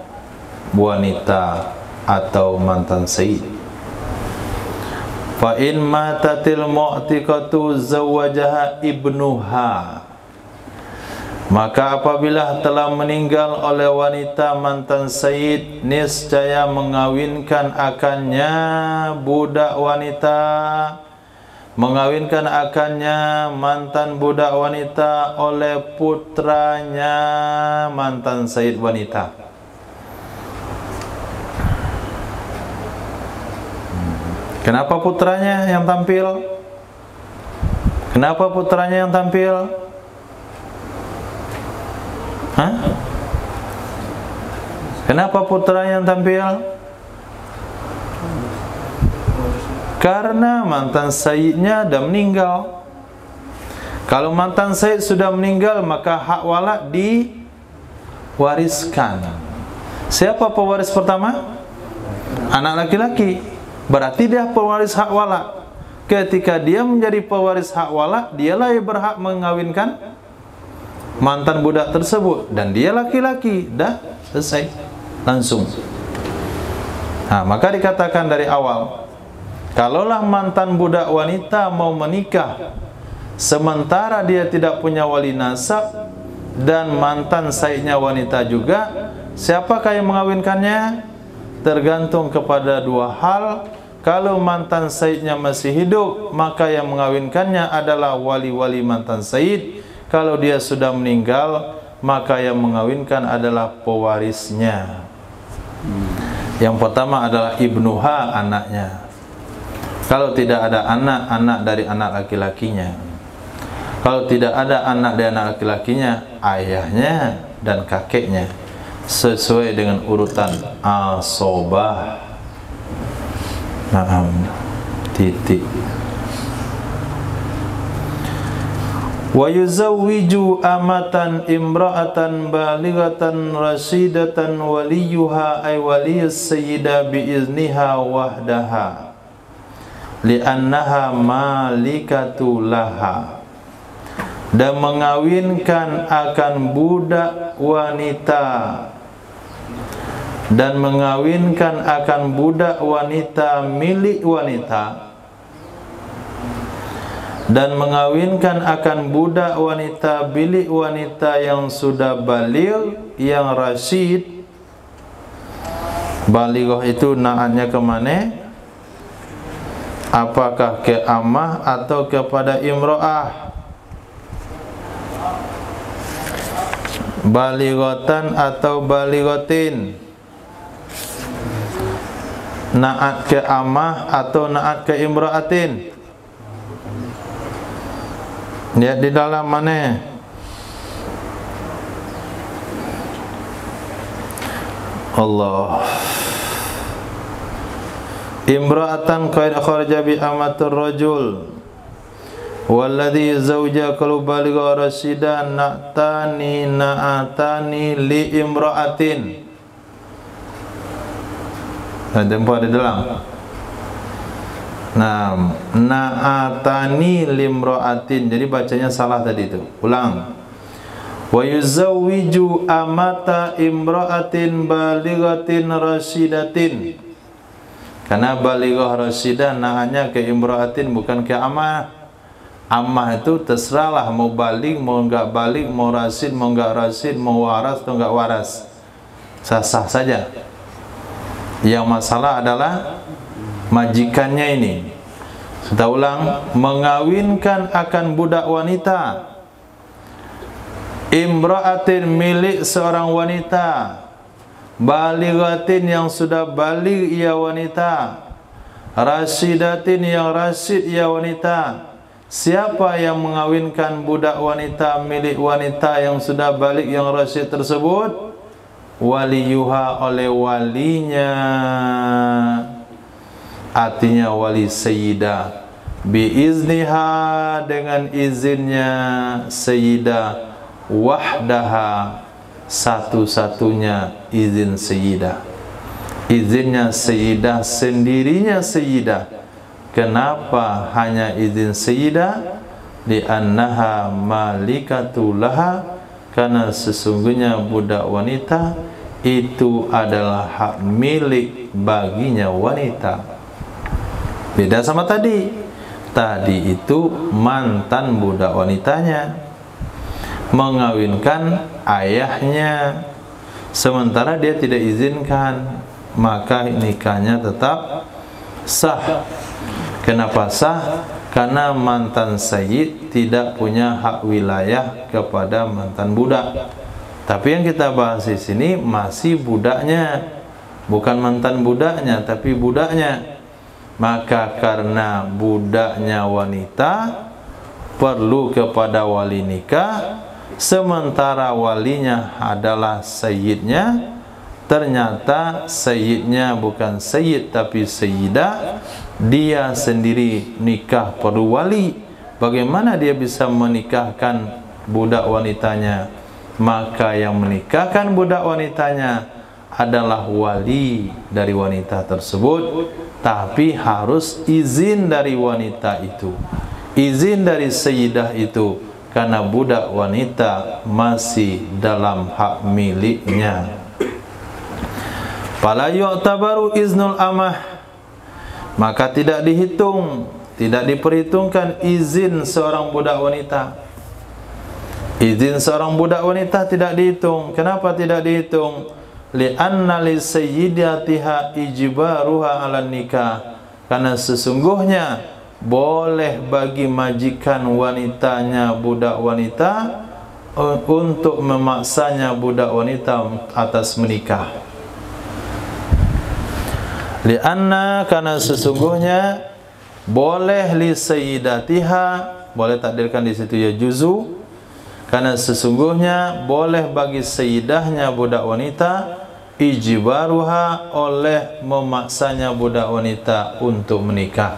wanita atau mantan sayyid. Fa in matatil mu'tiqatu zawwajaha ibnuha, maka apabila telah meninggal oleh wanita mantan sayyid, niscaya mengawinkan akannya budak wanita, mengawinkan akannya mantan budak wanita oleh putranya mantan sayyid wanita. Kenapa putranya yang tampil? Kenapa putranya yang tampil? Hah? Kenapa putranya yang tampil? Karena mantan sayyidnya dah meninggal. Kalau mantan sayyid sudah meninggal, maka hak walad diwariskan. Siapa pewaris pertama? Anak laki-laki. Berarti dia pewaris hak walad. Ketika dia menjadi pewaris hak walad, dialah yang berhak mengawinkan mantan budak tersebut, dan dia laki-laki. Dah selesai langsung. Nah, maka dikatakan dari awal, kalaulah mantan budak wanita mau menikah sementara dia tidak punya wali nasab dan mantan sayyidnya wanita juga, siapakah yang mengawinkannya? Tergantung kepada dua hal. Kalau mantan sayyidnya masih hidup, maka yang mengawinkannya adalah wali-wali mantan sayyid. Kalau dia sudah meninggal, maka yang mengawinkan adalah pewarisnya. Yang pertama adalah ibnuha, anaknya. Kalau tidak ada anak, anak dari anak laki-lakinya. Kalau tidak ada anak dari anak laki-lakinya, ayahnya dan kakeknya, sesuai dengan urutan asobah. Titik. Wa yuzawwiju amatan imra'atan balighatan rasyidatan waliyuha ay waliyus sayyida biizniha wahdaha li'annaha malikatu laha, dan mengawinkan akan budak wanita dan mengawinkan akan budak wanita milik wanita, dan mengawinkan akan budak wanita milik wanita yang sudah baligh, yang rasyid. Balighah itu naatnya ke mana? Apakah ke amah atau kepada imra'ah? Balighatan atau balighatin? Naat ke amah atau naat ke imra'atin? Lihat di dalam mana? Allah. Imra'atan qad kharaja bi amatur rajul walladhi zawja qalu baligha rasyidan na'atani li imra'atin. Tempo di dalam. Nah, na'atani limra'atin. Jadi bacanya salah tadi itu. Ulang. Wa yuzawwiju amata imra'atin balighatin rasyidatin. Karena balighah rasyidah nahannya ke imra'atin, bukan ke amah. Amah itu terserahlah, mau baligh, mau enggak baligh, mau rasyid, mau enggak rasyid, mau waras atau enggak waras, sah-sah saja. Yang masalah adalah majikannya ini. Kita ulang, mengawinkan akan budak wanita, imra'atin milik seorang wanita, balighatin yang sudah baligh ia wanita, rasyidatin yang rasyid ia wanita. Siapa yang mengawinkan budak wanita milik wanita yang sudah baligh yang rasyid tersebut? Waliyuha, oleh walinya, artinya wali sayyidah, biizniha, dengan izinnya sayyidah, wahdaha, satu-satunya izin sayyidah, izinnya sayyidah, sendirinya sayyidah. Kenapa hanya izin sayyidah? Li'annaha malikatu laha, karena sesungguhnya budak wanita itu adalah hak milik baginya wanita. Beda sama tadi. Tadi itu mantan budak wanitanya mengawinkan ayahnya, sementara dia tidak izinkan, maka nikahnya tetap sah. Kenapa sah? Karena mantan sayyid tidak punya hak wilayah kepada mantan budak. Tapi yang kita bahas di sini masih budaknya, bukan mantan budaknya, tapi budaknya. Maka karena budaknya wanita perlu kepada wali nikah, sementara walinya adalah sayyidnya, ternyata sayyidnya bukan sayyid tapi sayyidah, dia sendiri nikah perlu wali. Bagaimana dia bisa menikahkan budak wanitanya? Maka yang menikahkan budak wanitanya adalah wali dari wanita tersebut, tapi harus izin dari wanita itu, izin dari sayyidah itu, karena budak wanita masih dalam hak miliknya. Fala yu'tabaru iznul amah, maka tidak dihitung, tidak diperhitungkan izin seorang budak wanita. Izin seorang budak wanita tidak dihitung. Kenapa tidak dihitung? Li'anna li sayyidatiha ijbaruha 'ala nikah, karena sesungguhnya boleh bagi majikan wanitanya budak wanita untuk memaksanya budak wanita atas menikah. Li'anna, karena sesungguhnya boleh li sayyidatiha, boleh takdirkan di situ ya juzu, karena sesungguhnya boleh bagi sayyidahnya budak wanita ijbaruha, oleh memaksanya budak wanita untuk menikah.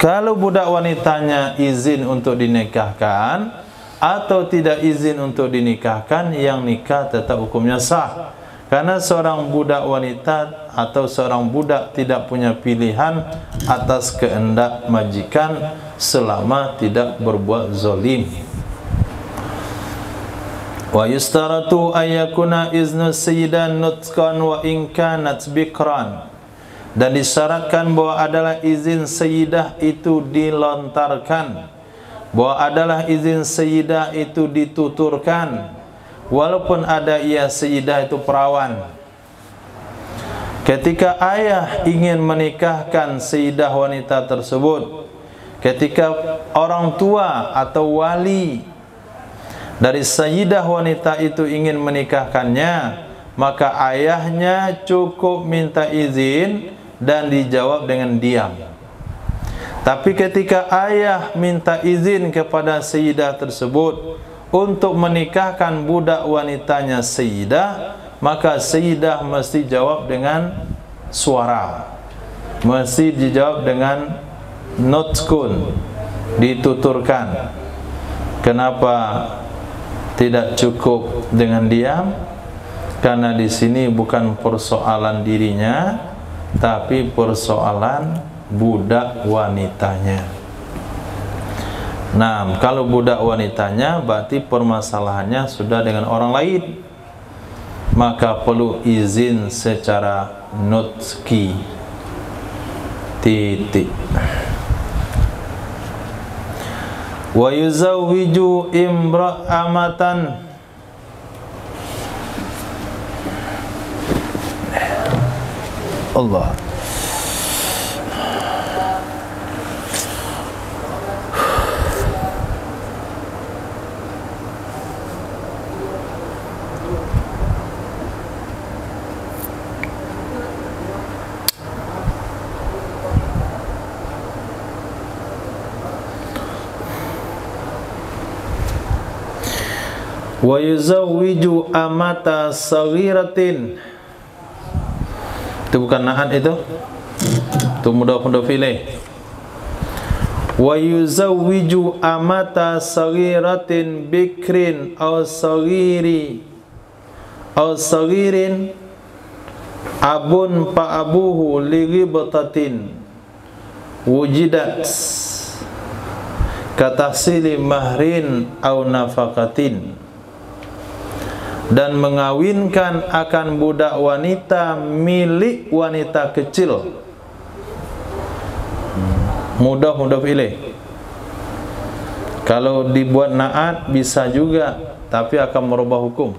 Kalau budak wanitanya izin untuk dinikahkan atau tidak izin untuk dinikahkan, yang nikah tetap hukumnya sah. Karena seorang budak wanita atau seorang budak tidak punya pilihan atas kehendak majikan selama tidak berbuat zalim. Wa yustaratu ayyakuna iznu sayyidan nutqan wa in kanat bikran. Dan disyaratkan bahwa adalah izin sayyidah itu dilontarkan, bahwa adalah izin sayyidah itu dituturkan, walaupun ada ia sayyidah itu perawan. Ketika ayah ingin menikahkan sayyidah wanita tersebut, ketika orang tua atau wali dari sayyidah wanita itu ingin menikahkannya, maka ayahnya cukup minta izin dan dijawab dengan diam. Tapi ketika ayah minta izin kepada sayyidah tersebut untuk menikahkan budak wanitanya sayyidah, maka sayyidah mesti jawab dengan suara, mesti dijawab dengan nutqun, dituturkan. Kenapa tidak cukup dengan diam? Karena di sini bukan persoalan dirinya, tapi persoalan budak wanitanya. Nah, kalau budak wanitanya berarti permasalahannya sudah dengan orang lain, maka perlu izin secara nutqi. Titik. Wa yuzawwiju imra'amatan. Allah. Wa yuzawwiju amata saghiratin. Itu bukan naat itu. Itu mudhaf ilaih. Wa yuzawwiju amata saghiratin bikrin aw saghirin abun pa abuhu li ghibtatin wujidat katahsili mahrin aw nafaqatin. Dan mengawinkan akan budak wanita milik wanita kecil. Mudhaf ilaih. Kalau dibuat naat bisa juga, tapi akan merubah hukum.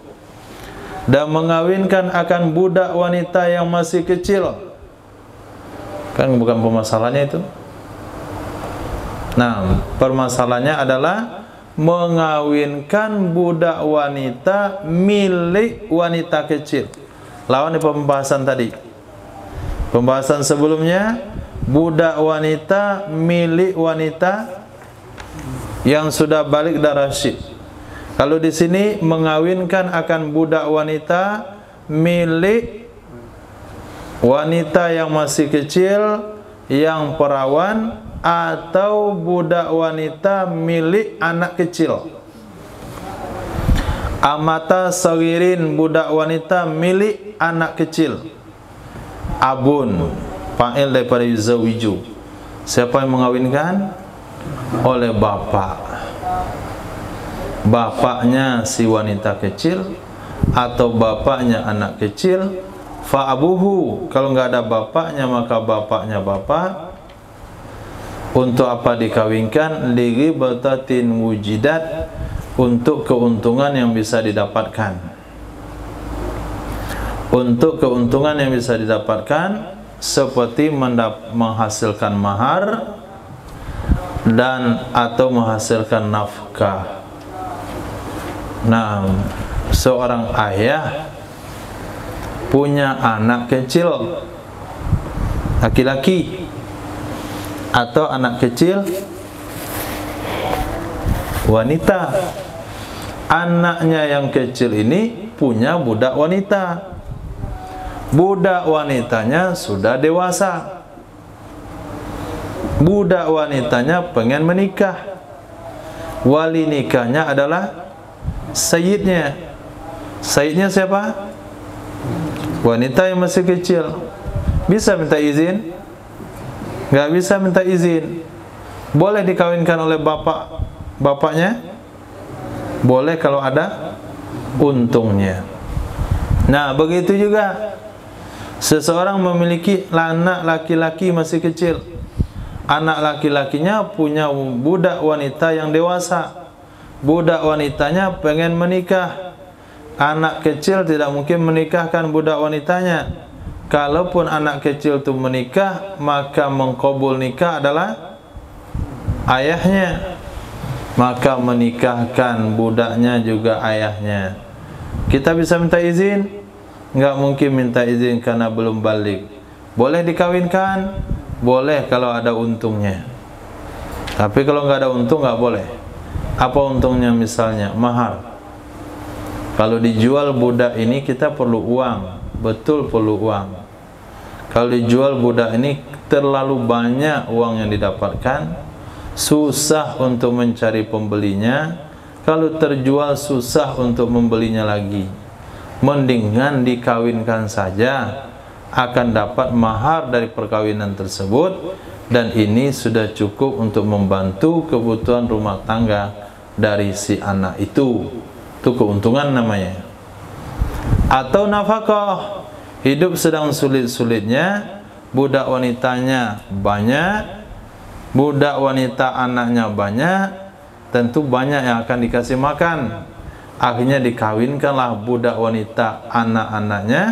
Dan mengawinkan akan budak wanita yang masih kecil. Kan bukan permasalahannya itu. Nah, permasalahannya adalah mengawinkan budak wanita milik wanita kecil. Lawan di pembahasan tadi. Pembahasan sebelumnya, budak wanita milik wanita yang sudah balik dan rasyid. Kalau di sini mengawinkan akan budak wanita milik wanita yang masih kecil, yang perawan, atau budak wanita milik anak kecil. Amata saghirin, budak wanita milik anak kecil. Abun, fa'il daripada yuzawwiju. Siapa yang mengawinkan? Oleh bapak. Bapaknya si wanita kecil atau bapaknya anak kecil. Fa'abuhu, kalau enggak ada bapaknya maka bapaknya bapak. Untuk apa dikawinkan? Li ghibtatin wujidat, untuk keuntungan yang bisa didapatkan. Untuk keuntungan yang bisa didapatkan seperti menghasilkan mahar dan atau menghasilkan nafkah. Nah, seorang ayah punya anak kecil laki-laki atau anak kecil wanita. Anaknya yang kecil ini punya budak wanita. Budak wanitanya sudah dewasa. Budak wanitanya pengen menikah. Wali nikahnya adalah sayyidnya. Sayyidnya siapa? Wanita yang masih kecil. Bisa minta izin? Enggak bisa minta izin. Boleh dikawinkan oleh bapaknya? Boleh kalau ada untungnya. Nah, begitu juga seseorang memiliki anak laki-laki masih kecil. Anak laki-lakinya punya budak wanita yang dewasa. Budak wanitanya pengen menikah. Anak kecil tidak mungkin menikahkan budak wanitanya. Kalaupun anak kecil itu menikah, maka mengkabul nikah adalah ayahnya. Maka menikahkan budaknya juga ayahnya. Kita bisa minta izin? Enggak mungkin minta izin karena belum balik. Boleh dikawinkan? Boleh kalau ada untungnya. Tapi kalau enggak ada untung enggak boleh. Apa untungnya misalnya? Mahar. Kalau dijual budak ini kita perlu uang. Betul perlu uang. Kalau dijual budak ini terlalu banyak uang yang didapatkan, susah untuk mencari pembelinya. Kalau terjual susah untuk membelinya lagi. Mendingan dikawinkan saja, akan dapat mahar dari perkawinan tersebut, dan ini sudah cukup untuk membantu kebutuhan rumah tangga dari si anak itu. Itu keuntungan namanya. Atau nafkah, hidup sedang sulit-sulitnya, budak wanitanya banyak, budak wanita anaknya banyak, tentu banyak yang akan dikasih makan. Akhirnya dikawinkanlah budak wanita anak-anaknya,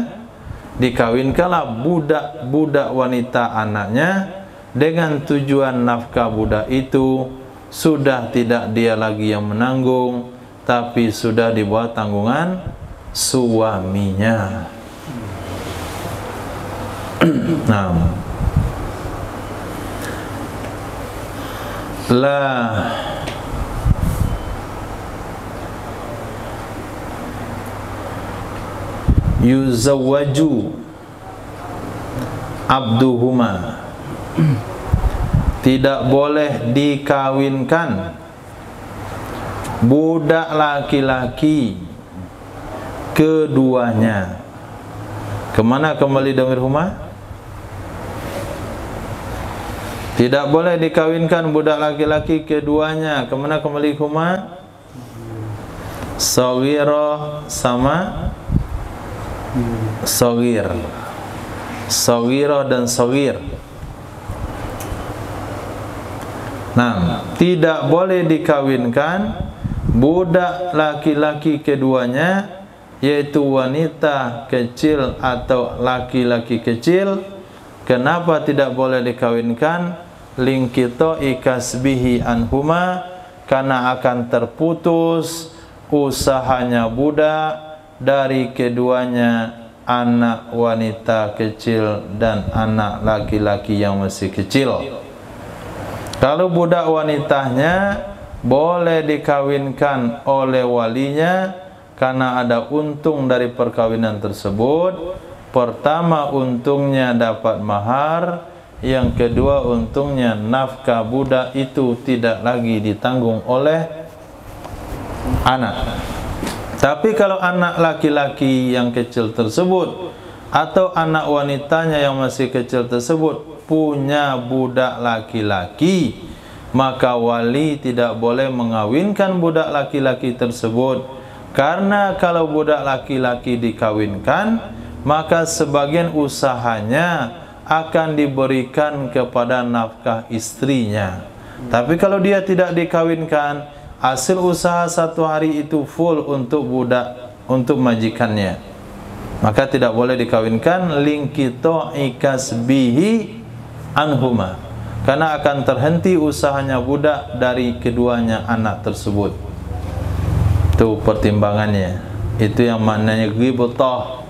dikawinkanlah budak-budak wanita anaknya, dengan tujuan nafkah budak itu sudah tidak dia lagi yang menanggung, tapi sudah di bawah tanggungan suaminya. Nah, yuzawwaju abduhuma, tidak boleh dikawinkan budak laki-laki keduanya. Kemana kembali dhamir huma? Tidak boleh dikawinkan budak laki-laki keduanya. Kemana kembali huma? Saghirah sama saghir. Saghirah dan saghir. Nah, tidak boleh dikawinkan budak laki-laki keduanya, yaitu wanita kecil atau laki-laki kecil. Kenapa tidak boleh dikawinkan? Lingkito ikasbihi anhuma, karena akan terputus usahanya budak dari keduanya, anak wanita kecil dan anak laki-laki yang masih kecil. Kalau budak wanitanya boleh dikawinkan oleh walinya karena ada untung dari perkawinan tersebut. Pertama, untungnya dapat mahar. Yang kedua, untungnya nafkah budak itu tidak lagi ditanggung oleh anak. Tapi kalau anak laki-laki yang kecil tersebut atau anak wanitanya yang masih kecil tersebut punya budak laki-laki, maka wali tidak boleh mengawinkan budak laki-laki tersebut. Karena kalau budak laki-laki dikawinkan, maka sebagian usahanya akan diberikan kepada nafkah istrinya. Tapi kalau dia tidak dikawinkan, hasil usaha satu hari itu full untuk budak, untuk majikannya, maka tidak boleh dikawinkan. Lingkito ikasbihi anhuma, karena akan terhenti usahanya budak dari keduanya anak tersebut. Itu pertimbangannya. Itu yang maknanya ghibtah,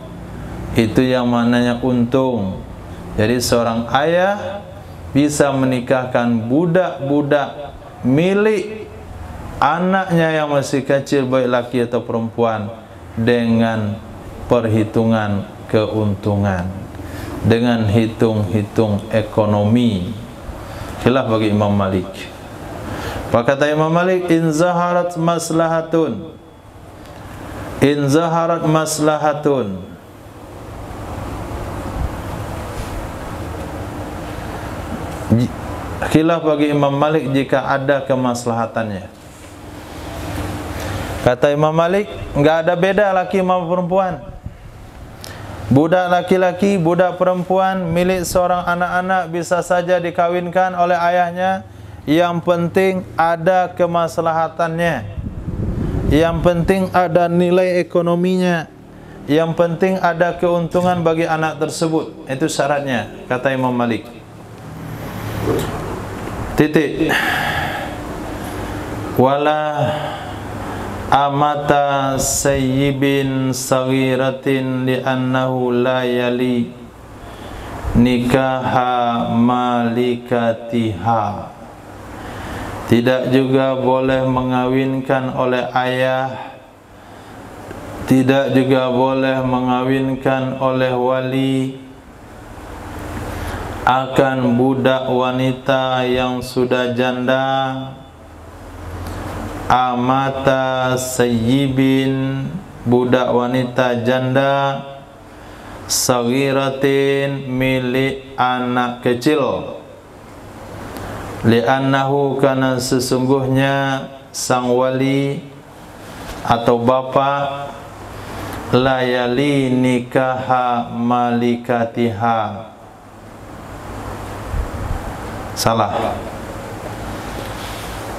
itu yang maknanya untung. Jadi seorang ayah bisa menikahkan budak-budak milik anaknya yang masih kecil, baik laki atau perempuan, dengan perhitungan keuntungan, dengan hitung-hitung ekonomi. Khilaf bagi Imam Malik. Apa kata Imam Malik? In zaharat maslahatun, in zaharat maslahatun, khilaf bagi Imam Malik jika ada kemaslahatannya. Kata Imam Malik, enggak ada beda laki maupun perempuan. Budak laki-laki, budak perempuan, milik seorang anak-anak bisa saja dikawinkan oleh ayahnya. Yang penting ada kemaslahatannya. Yang penting ada nilai ekonominya. Yang penting ada keuntungan bagi anak tersebut. Itu syaratnya, kata Imam Malik. Titik. Wala amata sayyibin saghiratin li'annahu la yali nikaha malikatiha. Tidak juga boleh mengawinkan oleh ayah, tidak juga boleh mengawinkan oleh wali akan budak wanita yang sudah janda. Amata sayyibin, budak wanita janda, saghiratin, milik anak kecil. Li'annahu, karena sesungguhnya sang wali atau bapa layali nikaha malikatiha. Salah.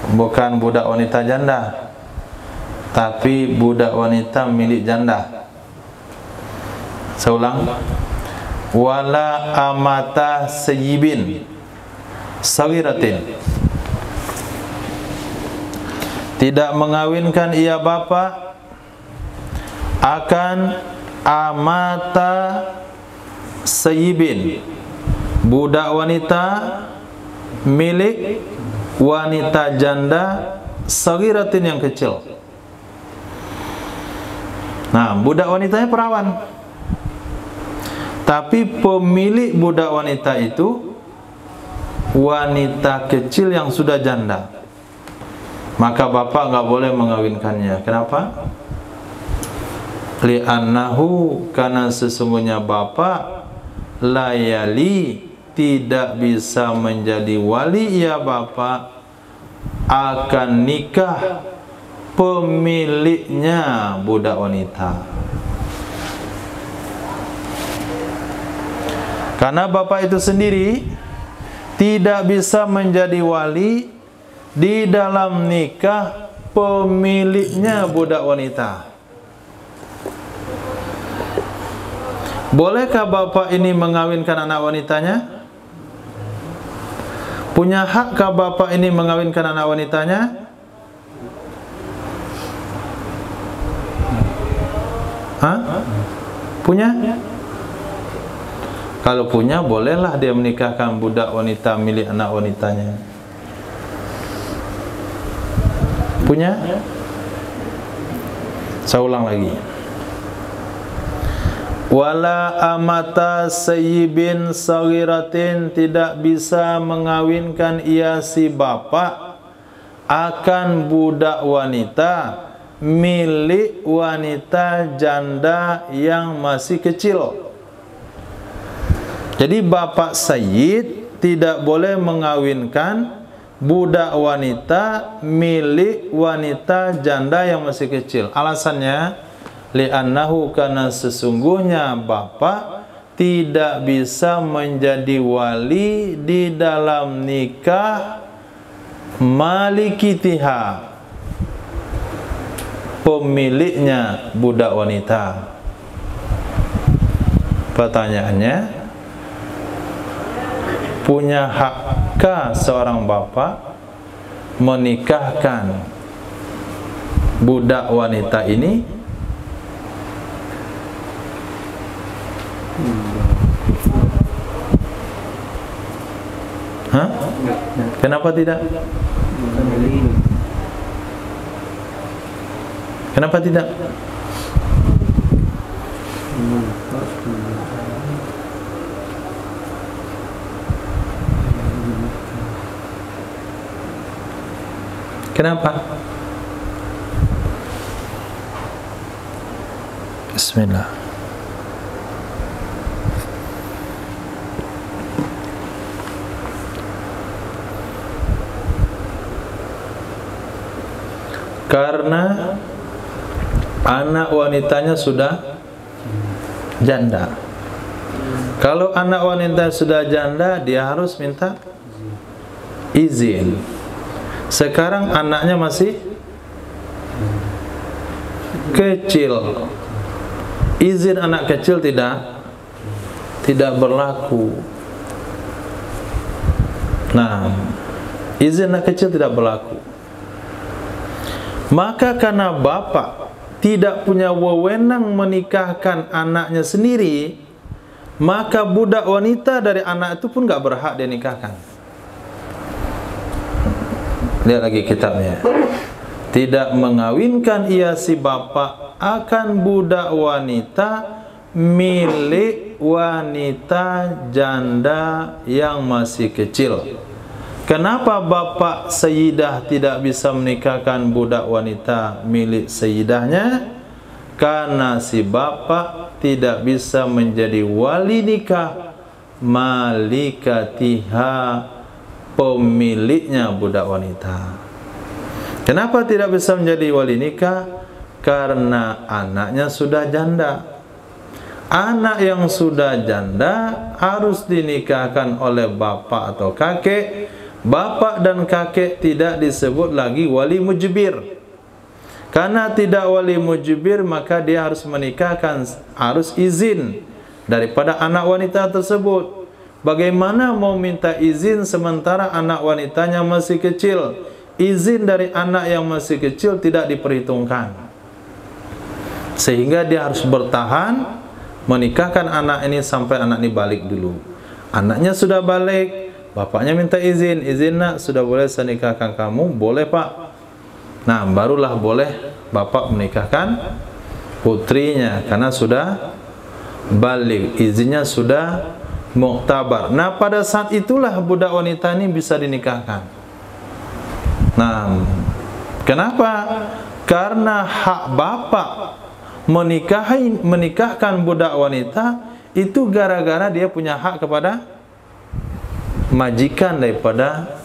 Bukan budak wanita janda, tapi budak wanita milik janda. Saya ulang. Wala amata sayyibin saghiratin, tidak mengawinkan ia bapa akan amata sayyibin, budak wanita milik wanita janda saghiratin yang kecil. Nah, budak wanitanya perawan, tapi pemilik budak wanita itu wanita kecil yang sudah janda. Maka bapak nggak boleh mengawinkannya. Kenapa? Li'annahu, karena sesungguhnya bapak layali, tidak bisa menjadi wali ya bapak akan nikah pemiliknya budak wanita. Karena bapak itu sendiri tidak bisa menjadi wali di dalam nikah pemiliknya budak wanita. Bolehkah bapak ini mengawinkan anak wanitanya? Punya hakkah bapak ini mengawinkan anak wanitanya? Hah? Punya? Kalau punya, bolehlah dia menikahkan budak wanita milik anak wanitanya. Punya? Saya ulang lagi. Wala amata sayyibin saghiratin, tidak bisa mengawinkan ia si bapak akan budak wanita milik wanita janda yang masih kecil. Jadi bapak sayyid tidak boleh mengawinkan budak wanita milik wanita janda yang masih kecil. Alasannya, li'annahu, karena sesungguhnya bapak tidak bisa menjadi wali di dalam nikah malikitiha, pemiliknya budak wanita. Pertanyaannya, punya hakkah seorang bapak menikahkan budak wanita ini? Hah? Kenapa tidak? Kenapa tidak? Kenapa? Bismillah. Karena anak wanitanya sudah janda. Kalau anak wanita sudah janda, dia harus minta izin. Sekarang anaknya masih kecil, izin anak kecil tidak berlaku. Nah, izin anak kecil tidak berlaku. Maka karena bapak tidak punya wewenang menikahkan anaknya sendiri, maka budak wanita dari anak itu pun gak berhak dia nikahkan. Lihat lagi kitabnya. Tidak mengawinkan ia si bapak akan budak wanita milik wanita janda yang masih kecil. Kenapa bapak sayyidah tidak bisa menikahkan budak wanita milik sayyidahnya? Karena si bapak tidak bisa menjadi wali nikah malikatiha, pemiliknya budak wanita. Kenapa tidak bisa menjadi wali nikah? Karena anaknya sudah janda. Anak yang sudah janda harus dinikahkan oleh bapak atau kakek. Bapak dan kakek tidak disebut lagi wali mujbir. Karena tidak wali mujbir, maka dia harus menikahkan, harus izin daripada anak wanita tersebut. Bagaimana mau minta izin sementara anak wanitanya masih kecil? Izin dari anak yang masih kecil tidak diperhitungkan. Sehingga dia harus bertahan menikahkan anak ini sampai anak ini balik dulu. Anaknya sudah balik, bapaknya minta izin, izin nak, sudah boleh saya nikahkan kamu? Boleh pak. Nah, barulah boleh bapak menikahkan putrinya karena sudah balik, izinnya sudah muktabar. Nah, pada saat itulah budak wanita ini bisa dinikahkan. Nah, kenapa? Karena hak bapak menikahkan budak wanita itu gara-gara dia punya hak kepada majikan daripada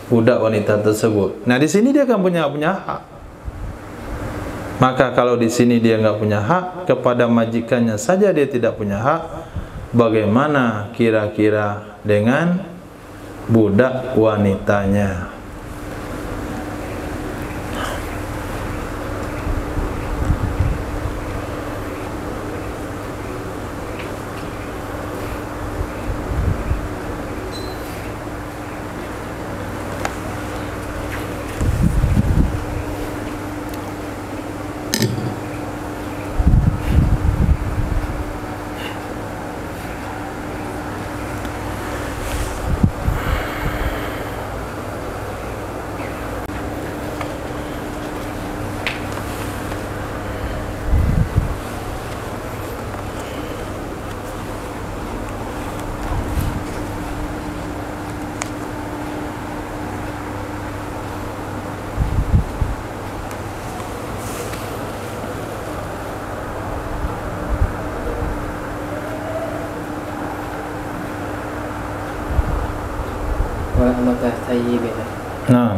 budak wanita tersebut. Nah, di sini dia kan punya hak. Maka kalau di sini dia nggak punya hak, kepada majikannya saja dia tidak punya hak, bagaimana kira-kira dengan budak wanitanya? Nah,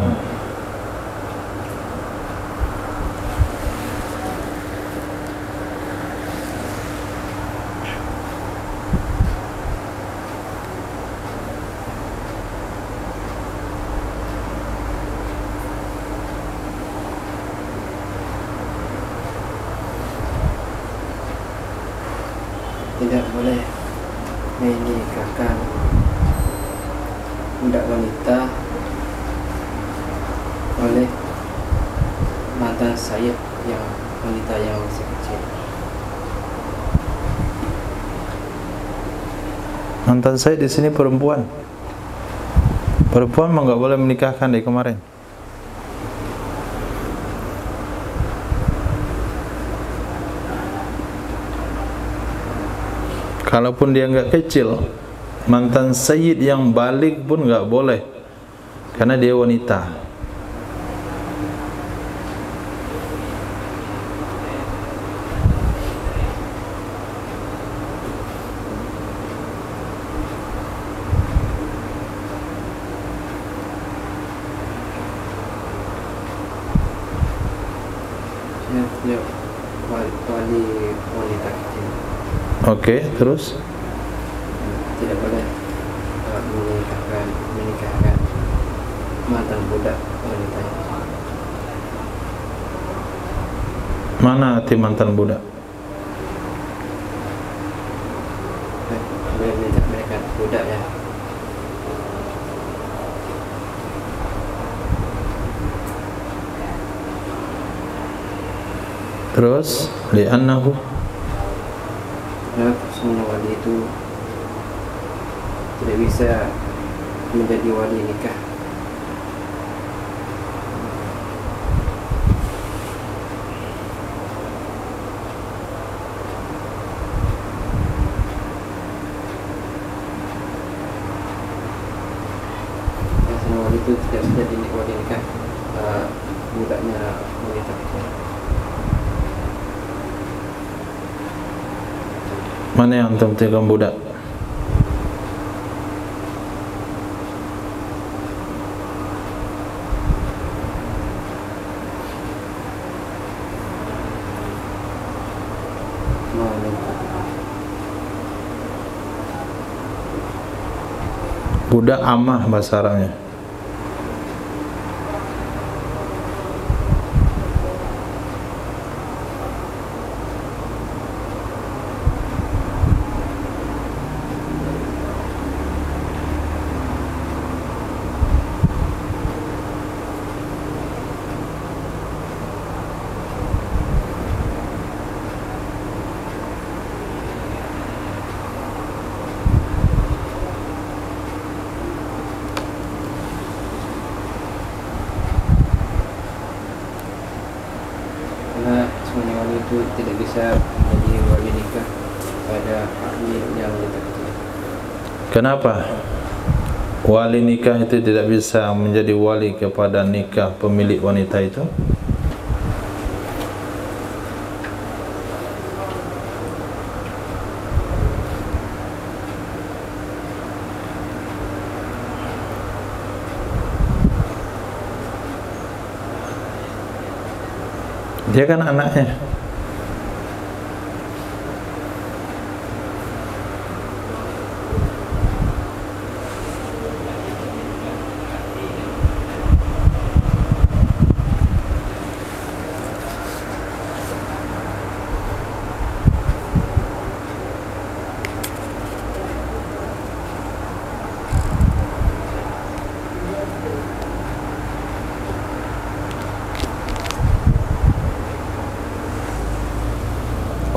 tidak boleh menikahkan budak wanita oleh mantan sayyid yang wanita yang masih kecil. mantan saya di sini perempuan. Perempuan mah nggak boleh menikahkan dari kemarin. Kalaupun dia nggak kecil, mantan sayyid yang balik pun nggak boleh, karena dia wanita. Ya, wali wanita kecil. Oke, terus Tidak boleh menikahkan mantan budak wanita. mana arti mantan budak? Boleh menikahkan budak ya. Terus li'annahu, Karena semua wali itu tidak bisa menjadi wali nikah. Semua wali itu tidak bisa jadi wali nikah budaknya wanita kecil. mana yang antum tinggal budak? Budak amah bahasa Arabnya. Karena semuanya wali itu tidak bisa menjadi wali nikah pada ahli yang wanita kecil. Kenapa? Wali nikah itu tidak bisa menjadi wali kepada nikah pemilik wanita itu? Dia kan anaknya.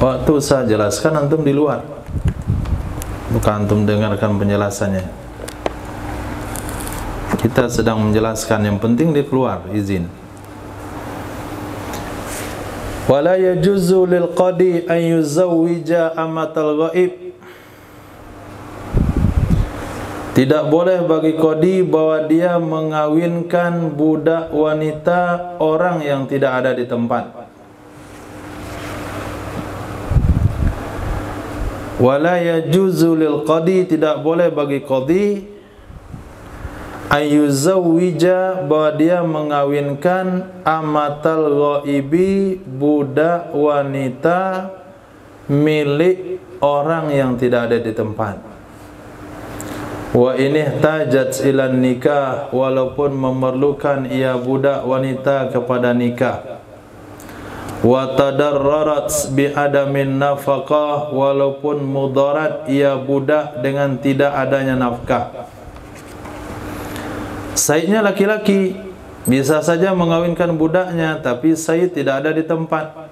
Waktu saya jelaskan antum di luar, bukan antum dengarkan penjelasannya. Kita sedang menjelaskan, yang penting di keluar izin. Wala yajuzu lil qadi an yuzawwija amatal ghaib. Tidak boleh bagi qadi bahwa dia mengawinkan budak wanita orang yang tidak ada di tempat. Wala yajuzu lil qadi, tidak boleh bagi qadi ayyuzawwija, bahwa dia mengawinkan amatal ghaibi, budak wanita milik orang yang tidak ada di tempat. Wa ini tajat ilan nikah, walaupun memerlukan ia budak wanita kepada nikah. Wa tadarrarat bi adamin nafaqah, walaupun mudarat ia budak dengan tidak adanya nafkah. Sayyidnya laki-laki bisa saja mengawinkan budaknya, tapi sayyid tidak ada di tempat.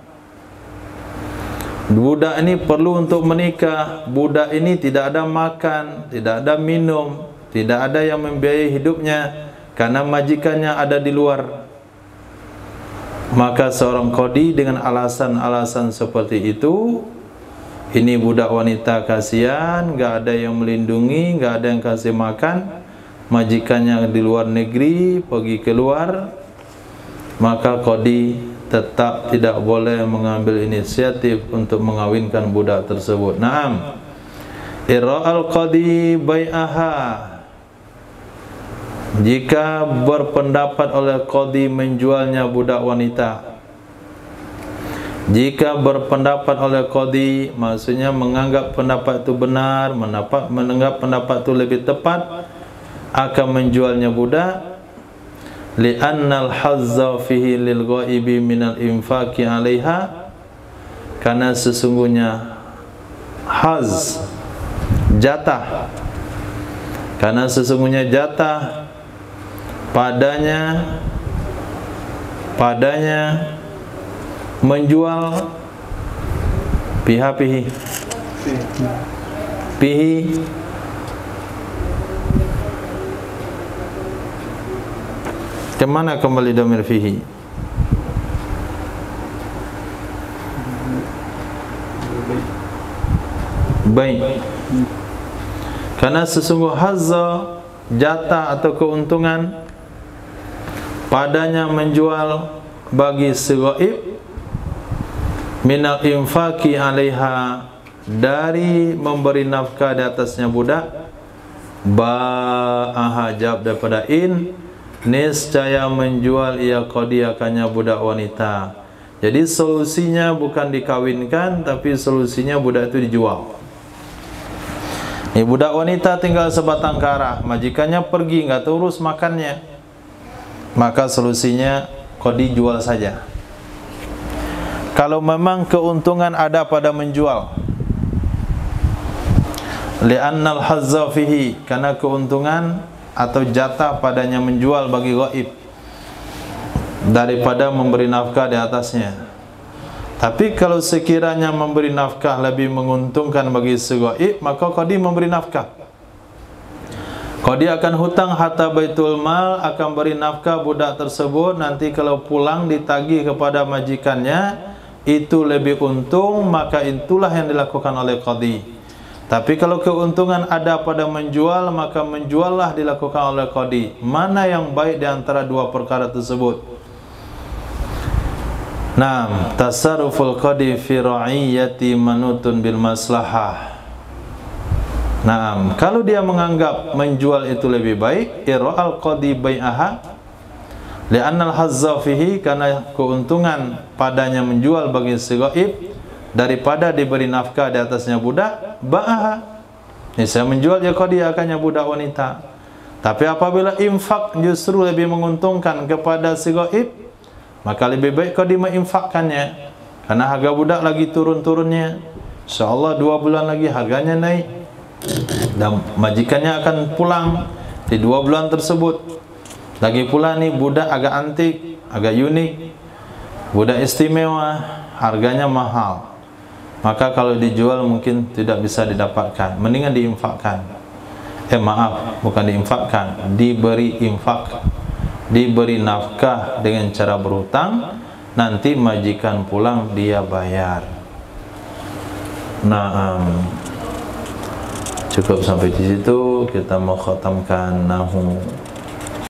Budak ini perlu untuk menikah, budak ini tidak ada makan, tidak ada minum, tidak ada yang membiayai hidupnya karena majikannya ada di luar. Maka seorang qadi dengan alasan-alasan seperti itu, ini budak wanita kasihan, enggak ada yang melindungi, enggak ada yang kasih makan, majikannya di luar negeri, pergi keluar, maka qadi tetap tidak boleh mengambil inisiatif untuk mengawinkan budak tersebut. Naam, ira'al qadi bai'aha, jika berpendapat oleh qadi menjualnya budak wanita, Jika berpendapat oleh qadi, maksudnya menganggap pendapat itu benar, menganggap pendapat itu lebih tepat, akan menjualnya budak. Li'annal hazza fihi lil ghaibi minal infaqi 'alaiha, karena sesungguhnya haz, jatah, karena sesungguhnya jatah padanya menjual pihi kemana kembali dhamir fihi? Baik. Karena sesungguh hazza, jatah atau keuntungan padanya menjual bagi si ghaib minal infaqi 'alaiha, dari memberi nafkah di atasnya budak. Ba'aha, jawab daripada in, niscaya menjual ia qadi akannya budak wanita. Jadi solusinya bukan dikawinkan, tapi solusinya budak itu dijual. Ini budak wanita tinggal sebatang kara, majikannya pergi, nggak urus makannya, maka solusinya qadi jual saja. Kalau memang keuntungan ada pada menjual, li'annal hazza fihi, karena keuntungan atau jatah padanya menjual bagi ghaib daripada memberi nafkah di atasnya. Tapi kalau sekiranya memberi nafkah lebih menguntungkan bagi si ghaib, maka qadi memberi nafkah. Qadi akan hutang harta baitul mal, akan beri nafkah budak tersebut. Nanti kalau pulang ditagih kepada majikannya, itu lebih untung, maka itulah yang dilakukan oleh qadi. Tapi kalau keuntungan ada pada menjual, maka menjuallah dilakukan oleh qadi. Mana yang baik di antara dua perkara tersebut? Naam, tasarruful qadi fi ra'iyyati manutun bil maslahah. Naam, kalau dia menganggap menjual itu lebih baik, ira'al qadi bai'aha li'annal hazza fihi, karena keuntungan padanya menjual bagi si ghaib daripada diberi nafkah di atasnya budak. Ba'aha, ini saya menjual ya qadi akannya budak wanita. Tapi apabila infak justru lebih menguntungkan kepada si ghaib, maka lebih baik qadi menginfakkannya, karena harga budak lagi turun-turunnya. InsyaAllah 2 bulan lagi harganya naik, dan majikannya akan pulang di 2 bulan tersebut. Lagi pula nih budak agak antik, agak unik, budak istimewa, harganya mahal, maka kalau dijual mungkin tidak bisa didapatkan, mendingan diinfakkan. Bukan diinfakkan, diberi infak, diberi nafkah dengan cara berhutang, nanti majikan pulang dia bayar. Cukup sampai di situ, kita mau khatamkan nahwu.